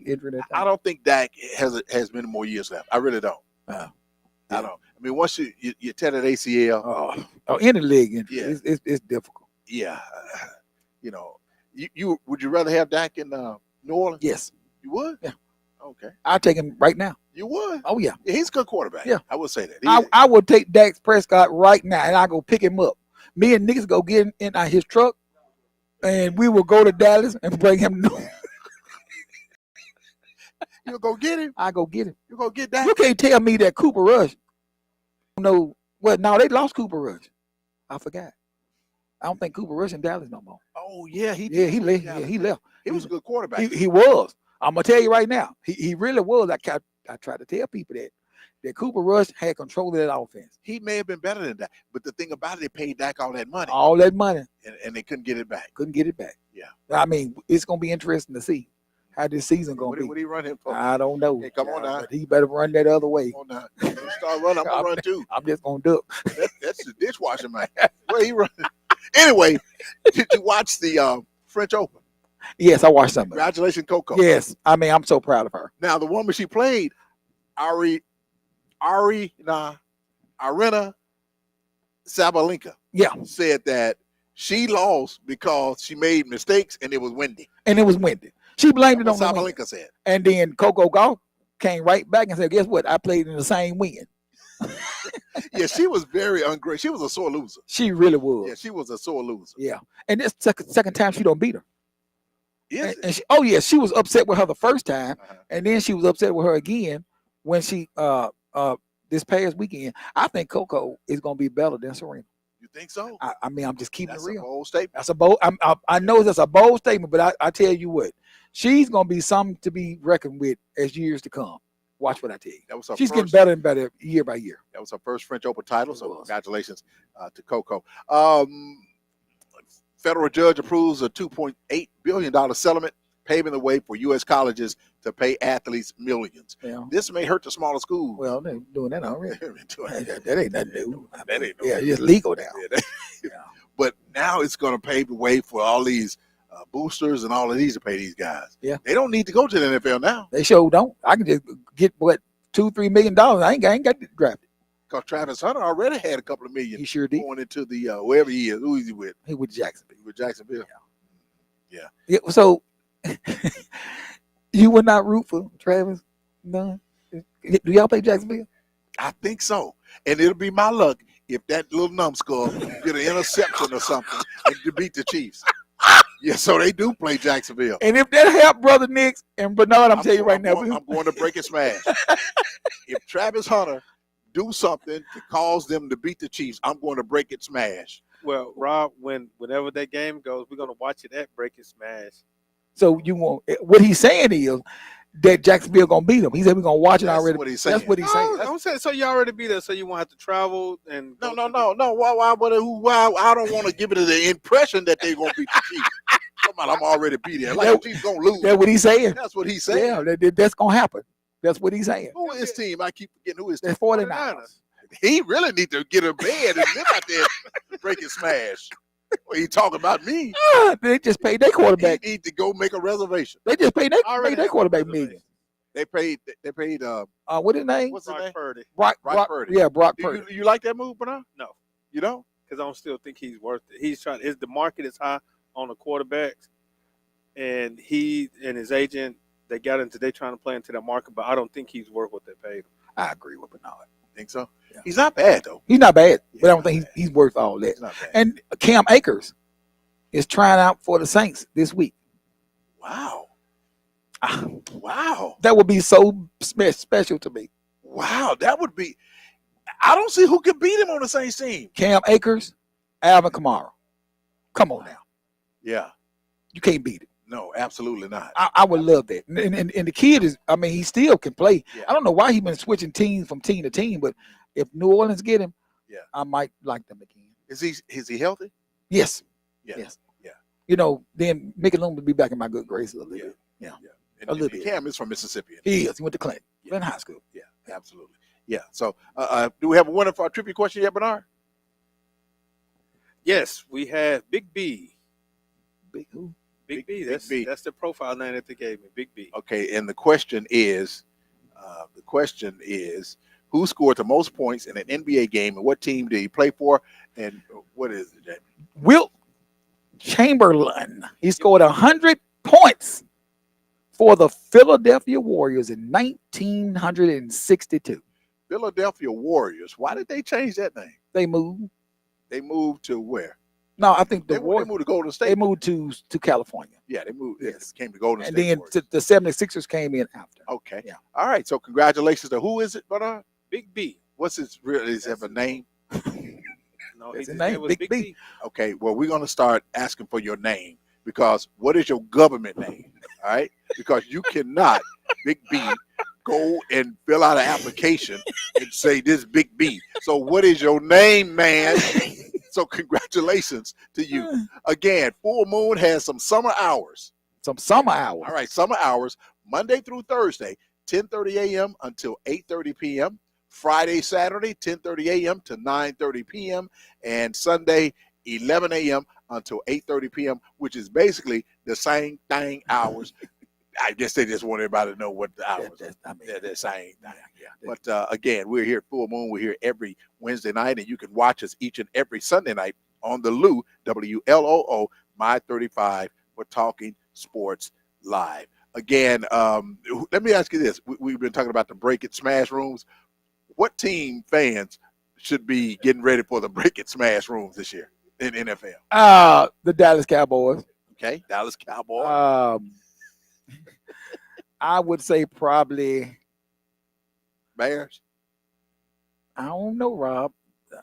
Speaker 2: injury. That
Speaker 1: I don't think Dak has many more years left. I really don't. I don't. I mean, once you tear that ACL,
Speaker 2: any leg injury,
Speaker 1: Yeah.
Speaker 2: it's difficult.
Speaker 1: yeah, you know, you would you rather have Dak in New Orleans?
Speaker 2: Yes,
Speaker 1: You would?
Speaker 2: Yeah.
Speaker 1: Okay.
Speaker 2: I'll take him right now.
Speaker 1: You would?
Speaker 2: Oh yeah,
Speaker 1: Yeah, he's a good quarterback.
Speaker 2: Yeah.
Speaker 1: I would say that.
Speaker 2: I would take Dak Prescott right now, and I go pick him up. Me and niggas go get in his truck, and we will go to Dallas and bring him.
Speaker 1: You'll go get him.
Speaker 2: I go get him.
Speaker 1: You go get Dak.
Speaker 2: You can't tell me that Cooper Rush. No, well, no, they lost Cooper Rush. I forgot. I don't think Cooper Rush in Dallas no more.
Speaker 1: Oh yeah, he
Speaker 2: left. Yeah, he left.
Speaker 1: He was a good quarterback.
Speaker 2: He was. I'm gonna tell you right now. He really was. I try to tell people that Cooper Rush had control of that offense.
Speaker 1: He may have been better than that, but the thing about it, they paid Dak all that money,
Speaker 2: All that money,
Speaker 1: and they couldn't get it back.
Speaker 2: couldn't get it back.
Speaker 1: Yeah.
Speaker 2: I mean, it's gonna be interesting to see how this season gonna be.
Speaker 1: What he run him for?
Speaker 2: I don't know.
Speaker 1: Hey, come on now.
Speaker 2: But he better run that other way.
Speaker 1: Come on now. You start running, I'm gonna run too.
Speaker 2: I'm just gonna duck.
Speaker 1: That's the dishwasher man. Where he running? Anyway, did you watch the French Open?
Speaker 2: Yes, I watched some of it.
Speaker 1: Congratulations, Coco.
Speaker 2: Yes, I mean, I'm so proud of her.
Speaker 1: Now the woman she played, Arina Sabalenka,
Speaker 2: Yeah,
Speaker 1: said that she lost because she made mistakes and it was windy.
Speaker 2: and it was windy. She blamed it on
Speaker 1: That's
Speaker 2: the
Speaker 1: what
Speaker 2: wind.
Speaker 1: Sabalenka said.
Speaker 2: And then Coco Gauff came right back and said, "Guess what? I played in the same wind."
Speaker 1: Yeah, she was very ungrateful. She was a sore loser.
Speaker 2: She really was.
Speaker 1: Yeah, she was a sore loser.
Speaker 2: Yeah, and this second time she don't beat her.
Speaker 1: Is
Speaker 2: And she was upset with her the first time,
Speaker 1: Uh-huh.
Speaker 2: and then she was upset with her again when she this past weekend. I think Coco is gonna be better than Serena.
Speaker 1: You think so?
Speaker 2: I mean, I'm just keeping
Speaker 1: That's
Speaker 2: it
Speaker 1: a
Speaker 2: real.
Speaker 1: bold statement.
Speaker 2: That's a bold. I know that's a bold statement, but I tell you what, she's gonna be something to be reckoned with as years to come. Watch what I tell you.
Speaker 1: That was her
Speaker 2: She's getting
Speaker 1: first.
Speaker 2: better and better year by year.
Speaker 1: That was her first French Open title.
Speaker 2: It
Speaker 1: So
Speaker 2: was.
Speaker 1: congratulations to Coco. Federal judge approves a $2.8 billion settlement, paving the way for U.S. colleges to pay athletes millions.
Speaker 2: Yeah.
Speaker 1: This may hurt the smaller schools.
Speaker 2: Well, they're doing that already.
Speaker 1: That
Speaker 2: That ain't nothing new.
Speaker 1: ain't no-
Speaker 2: Yeah, it's legal now. Yeah.
Speaker 1: But now it's going to pave the way for all these boosters and all of these to pay these guys.
Speaker 2: Yeah.
Speaker 1: They don't need to go to the NFL now
Speaker 2: They sure don't. I can just get what $2-3 million. I ain't got drafted.
Speaker 1: because Travis Hunter already had a couple of million
Speaker 2: He sure did.
Speaker 1: going into the wherever he is. Who is he with?
Speaker 2: He with Jacksonville.
Speaker 1: With Jacksonville.
Speaker 2: Yeah. So you would not root for Travis? No. Do y'all play Jacksonville?
Speaker 1: I think so. And it'll be my luck if that little numbskull get an interception or something and to beat the Chiefs. Yeah, so they do play Jacksonville.
Speaker 2: And if that help Brother Nix and Bernard, I'm telling you right now,
Speaker 1: I'm going to break and smash. If Travis Hunter do something to cause them to beat the Chiefs, I'm going to break it smash.
Speaker 7: Well, Rob, whenever that game goes, we're gonna watch it at Break and Smash.
Speaker 2: so you want what he's saying is that Jacksonville gonna beat him. He said we're gonna watch it
Speaker 1: That's
Speaker 2: already.
Speaker 1: what he's saying.
Speaker 2: That's what he's saying.
Speaker 7: I'm saying so you already be there, so you won't have to travel and
Speaker 1: No. Why? I don't want to give it the impression that they're going to beat the Chiefs. Come on, I'm already be there. Like the Chiefs going to lose.
Speaker 2: That's what he's saying.
Speaker 1: That's what he's saying.
Speaker 2: Yeah, that's gonna happen. That's what he's saying.
Speaker 1: Who is his team? I keep forgetting who is
Speaker 2: That's
Speaker 1: team.
Speaker 2: 49ers.
Speaker 1: He really need to get a bed and live out there and break and smash. Well, he talking about me.
Speaker 2: They just paid their quarterback.
Speaker 1: He need to go make a reservation.
Speaker 2: They just paid their
Speaker 7: Already have
Speaker 2: quarterback
Speaker 7: a reservation.
Speaker 2: millions.
Speaker 1: They paid
Speaker 2: What his name?
Speaker 1: what's his
Speaker 7: Brock
Speaker 1: name?
Speaker 7: Purdy,
Speaker 1: Brock Purdy.
Speaker 2: Yeah, Brock
Speaker 1: Do
Speaker 2: Purdy.
Speaker 1: you like that move, Bernard?
Speaker 7: No.
Speaker 1: You don't?
Speaker 7: because I don't still think he's worth it. He's trying. The market is high on the quarterbacks, and he and his agent they trying to play into that market, but I don't think he's worth what they paid him.
Speaker 2: I agree with Bernard.
Speaker 1: Think so?
Speaker 2: Yeah.
Speaker 1: He's not bad though.
Speaker 2: He's not bad, but I don't
Speaker 1: not
Speaker 2: think
Speaker 1: bad.
Speaker 2: he's worth all that.
Speaker 1: He's not bad.
Speaker 2: And Cam Akers is trying out for the Saints this week.
Speaker 1: Wow.
Speaker 2: Ah,
Speaker 1: Wow.
Speaker 2: that would be so special to me.
Speaker 1: Wow. That would be. I don't see who could beat him on the same team.
Speaker 2: Cam Akers, Alvin Kamara. Come on now.
Speaker 1: Yeah.
Speaker 2: You can't beat it.
Speaker 1: No, absolutely not.
Speaker 2: I would love that. And the kid is, I mean, he still can play.
Speaker 1: Yeah.
Speaker 2: I don't know why he's been switching teams from team to team, but if New Orleans get him,
Speaker 1: Yeah.
Speaker 2: I might like them again.
Speaker 1: Is he healthy?
Speaker 2: Yes.
Speaker 1: Yeah.
Speaker 2: Yes.
Speaker 1: Yeah.
Speaker 2: You know, then Mickey Loom would be back in my good graces a little bit. Yeah.
Speaker 1: And,
Speaker 2: A little
Speaker 1: and
Speaker 2: bit.
Speaker 1: Cam is from Mississippi.
Speaker 2: He is. He went to Clinton. In high school.
Speaker 1: Yeah, absolutely. Yeah. So, do we have a winner for our trivia question yet, Bernard?
Speaker 7: Yes, we have Big B.
Speaker 2: Big who?
Speaker 7: Big B.
Speaker 1: Big B.
Speaker 7: That's the profile name that they gave me. Big B.
Speaker 1: Okay, and the question is, who scored the most points in an NBA game, and what team did he play for, and what is it, Jamie?
Speaker 2: Wilt Chamberlain. He scored 100 points for the Philadelphia Warriors in 1962.
Speaker 1: Philadelphia Warriors. Why did they change that name?
Speaker 2: They moved.
Speaker 1: They moved to where?
Speaker 2: No, I think
Speaker 1: They
Speaker 2: the
Speaker 1: moved to Golden State.
Speaker 2: they moved to California.
Speaker 1: Yeah, they moved.
Speaker 2: Yes.
Speaker 1: Yes, came to Golden
Speaker 2: And
Speaker 1: State.
Speaker 2: then
Speaker 1: Warriors.
Speaker 2: the 76ers came in after.
Speaker 1: Okay.
Speaker 2: Yeah.
Speaker 1: All right. So congratulations to who is it, Bernard?
Speaker 7: Big B.
Speaker 1: What's his real? Is he have a name?
Speaker 7: No,
Speaker 2: That's
Speaker 7: his
Speaker 2: his name,
Speaker 7: was
Speaker 2: Big
Speaker 7: Big
Speaker 2: B.
Speaker 7: B.
Speaker 1: Okay. Well, we're gonna start asking for your name because what is your government name? All right. Because you cannot, Big B, go and fill out an application and say this Big B. So what is your name, man? So congratulations to you. Again, Full Moon has some summer hours.
Speaker 2: Some summer hours.
Speaker 1: All right, summer hours, Monday through Thursday, 10:30 a.m. until 8:30 p.m. Friday, Saturday, 10:30 a.m. to 9:30 p.m. and Sunday, 11 a.m. until 8:30 p.m., which is basically the same thing hours. I guess they just want everybody to know what the hours are. They're the same thing.
Speaker 2: Yeah.
Speaker 1: But again, we're here at Full Moon. We're here every Wednesday night, and you can watch us each and every Sunday night on the Lou, WLOO, My 35 for Talking Sports Live. Again, let me ask you this. We've been talking about the Break It Smash Rooms. What team fans should be getting ready for the Break It Smash Rooms this year in NFL?
Speaker 2: The Dallas Cowboys.
Speaker 1: Okay, Dallas Cowboys.
Speaker 2: I would say probably,
Speaker 1: Bears.
Speaker 2: I don't know, Rob. I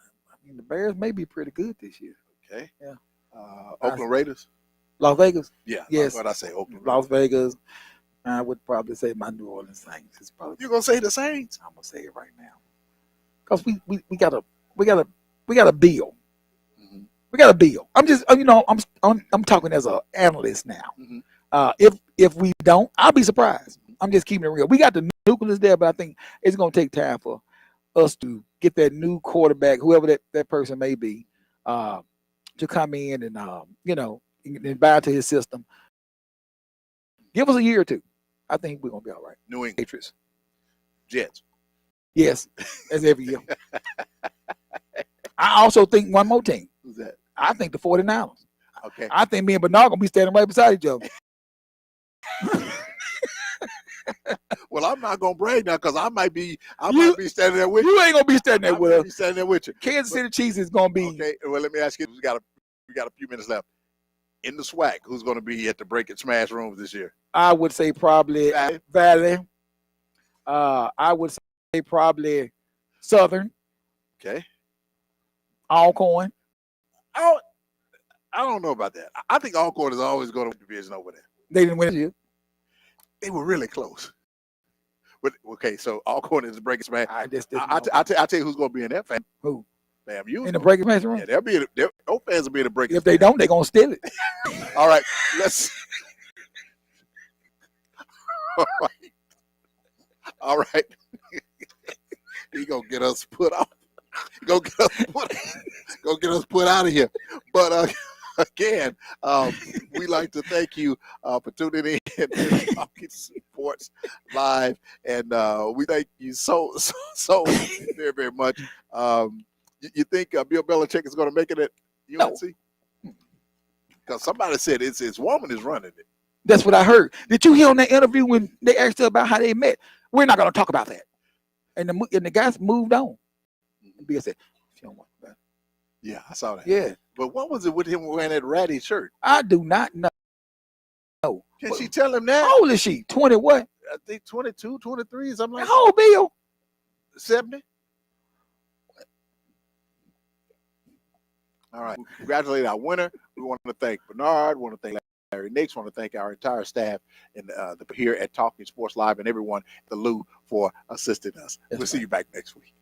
Speaker 2: mean, the Bears may be pretty good this year.
Speaker 1: Okay.
Speaker 2: Yeah.
Speaker 1: Oakland Raiders.
Speaker 2: Las Vegas.
Speaker 1: Yeah.
Speaker 2: Yes.
Speaker 1: What I say, Oakland
Speaker 2: Las
Speaker 1: Raiders.
Speaker 2: Vegas. I would probably say my New Orleans Saints. It's probably,
Speaker 1: You're gonna say the Saints?
Speaker 2: I'm gonna say it right now, because we got a bill.
Speaker 1: Mhm.
Speaker 2: We got a bill. I'm just I'm talking as an analyst now.
Speaker 1: Mhm.
Speaker 2: If we don't, I'll be surprised. I'm just keeping it real. We got the nucleus there, but I think it's gonna take time for us to get that new quarterback, whoever that person may be, to come in and and buy into his system. Give us a year or two. I think we're gonna be all right.
Speaker 1: New England
Speaker 2: Patriots.
Speaker 1: Jets.
Speaker 2: Yes, as every year. I also think one more team.
Speaker 1: Who's that?
Speaker 2: I think the 49ers.
Speaker 1: Okay.
Speaker 2: I think me and Bernard gonna be standing right beside each other.
Speaker 1: Well, I'm not gonna brag now because I might be
Speaker 2: You-
Speaker 1: standing there with
Speaker 2: You ain't gonna be standing
Speaker 1: I
Speaker 2: there with
Speaker 1: might
Speaker 2: us.
Speaker 1: be standing there with you.
Speaker 2: Kansas City Chiefs is gonna be.
Speaker 1: Okay. Well, let me ask you. We got a few minutes left. In the SWAC, who's gonna be at the Break It Smash Rooms this year?
Speaker 2: I would say probably
Speaker 1: Valley.
Speaker 2: Valley. I would say probably Southern,
Speaker 1: Okay.
Speaker 2: Alcorn.
Speaker 1: I don't know about that. I think Alcorn is always going to division over there.
Speaker 2: They didn't win this year.
Speaker 1: They were really close. But okay, so Alcorn is the Break It Smash.
Speaker 2: I just
Speaker 1: I'll tell you who's going to be in that fan.
Speaker 2: Who?
Speaker 1: FAMU.
Speaker 2: In the break match room.
Speaker 1: Yeah, they'll be. Those fans will be in the Break It
Speaker 2: If they don't, they're gonna steal it.
Speaker 1: All right, let's. All right. He gonna get us put out. Go get us put out of here. But again, we like to thank you for tuning in to Talking Sports Live, and we thank you so very, very much. You think Bill Belichick is going to make it at UNC? Because somebody said it's his woman is running it.
Speaker 2: That's what I heard. Did you hear on that interview when they asked her about how they met? We're not going to talk about that. And the guys moved on. And Bill said, "She don't want that."
Speaker 1: Yeah, I saw that.
Speaker 2: Yeah,
Speaker 1: But what was it with him wearing that ratty shirt?
Speaker 2: I do not know.
Speaker 1: Can she tell him that?
Speaker 2: How old is she? 20 what?
Speaker 1: I think 22, 23, something like
Speaker 2: How old Bill?
Speaker 1: 70. All right. Congratulate our winner. We want to thank Bernard. We want to thank Larry Nix. We want to thank our entire staff and here at Talking Sports Live and everyone at the Lou for assisting us.
Speaker 2: That's
Speaker 1: We'll see you back next week.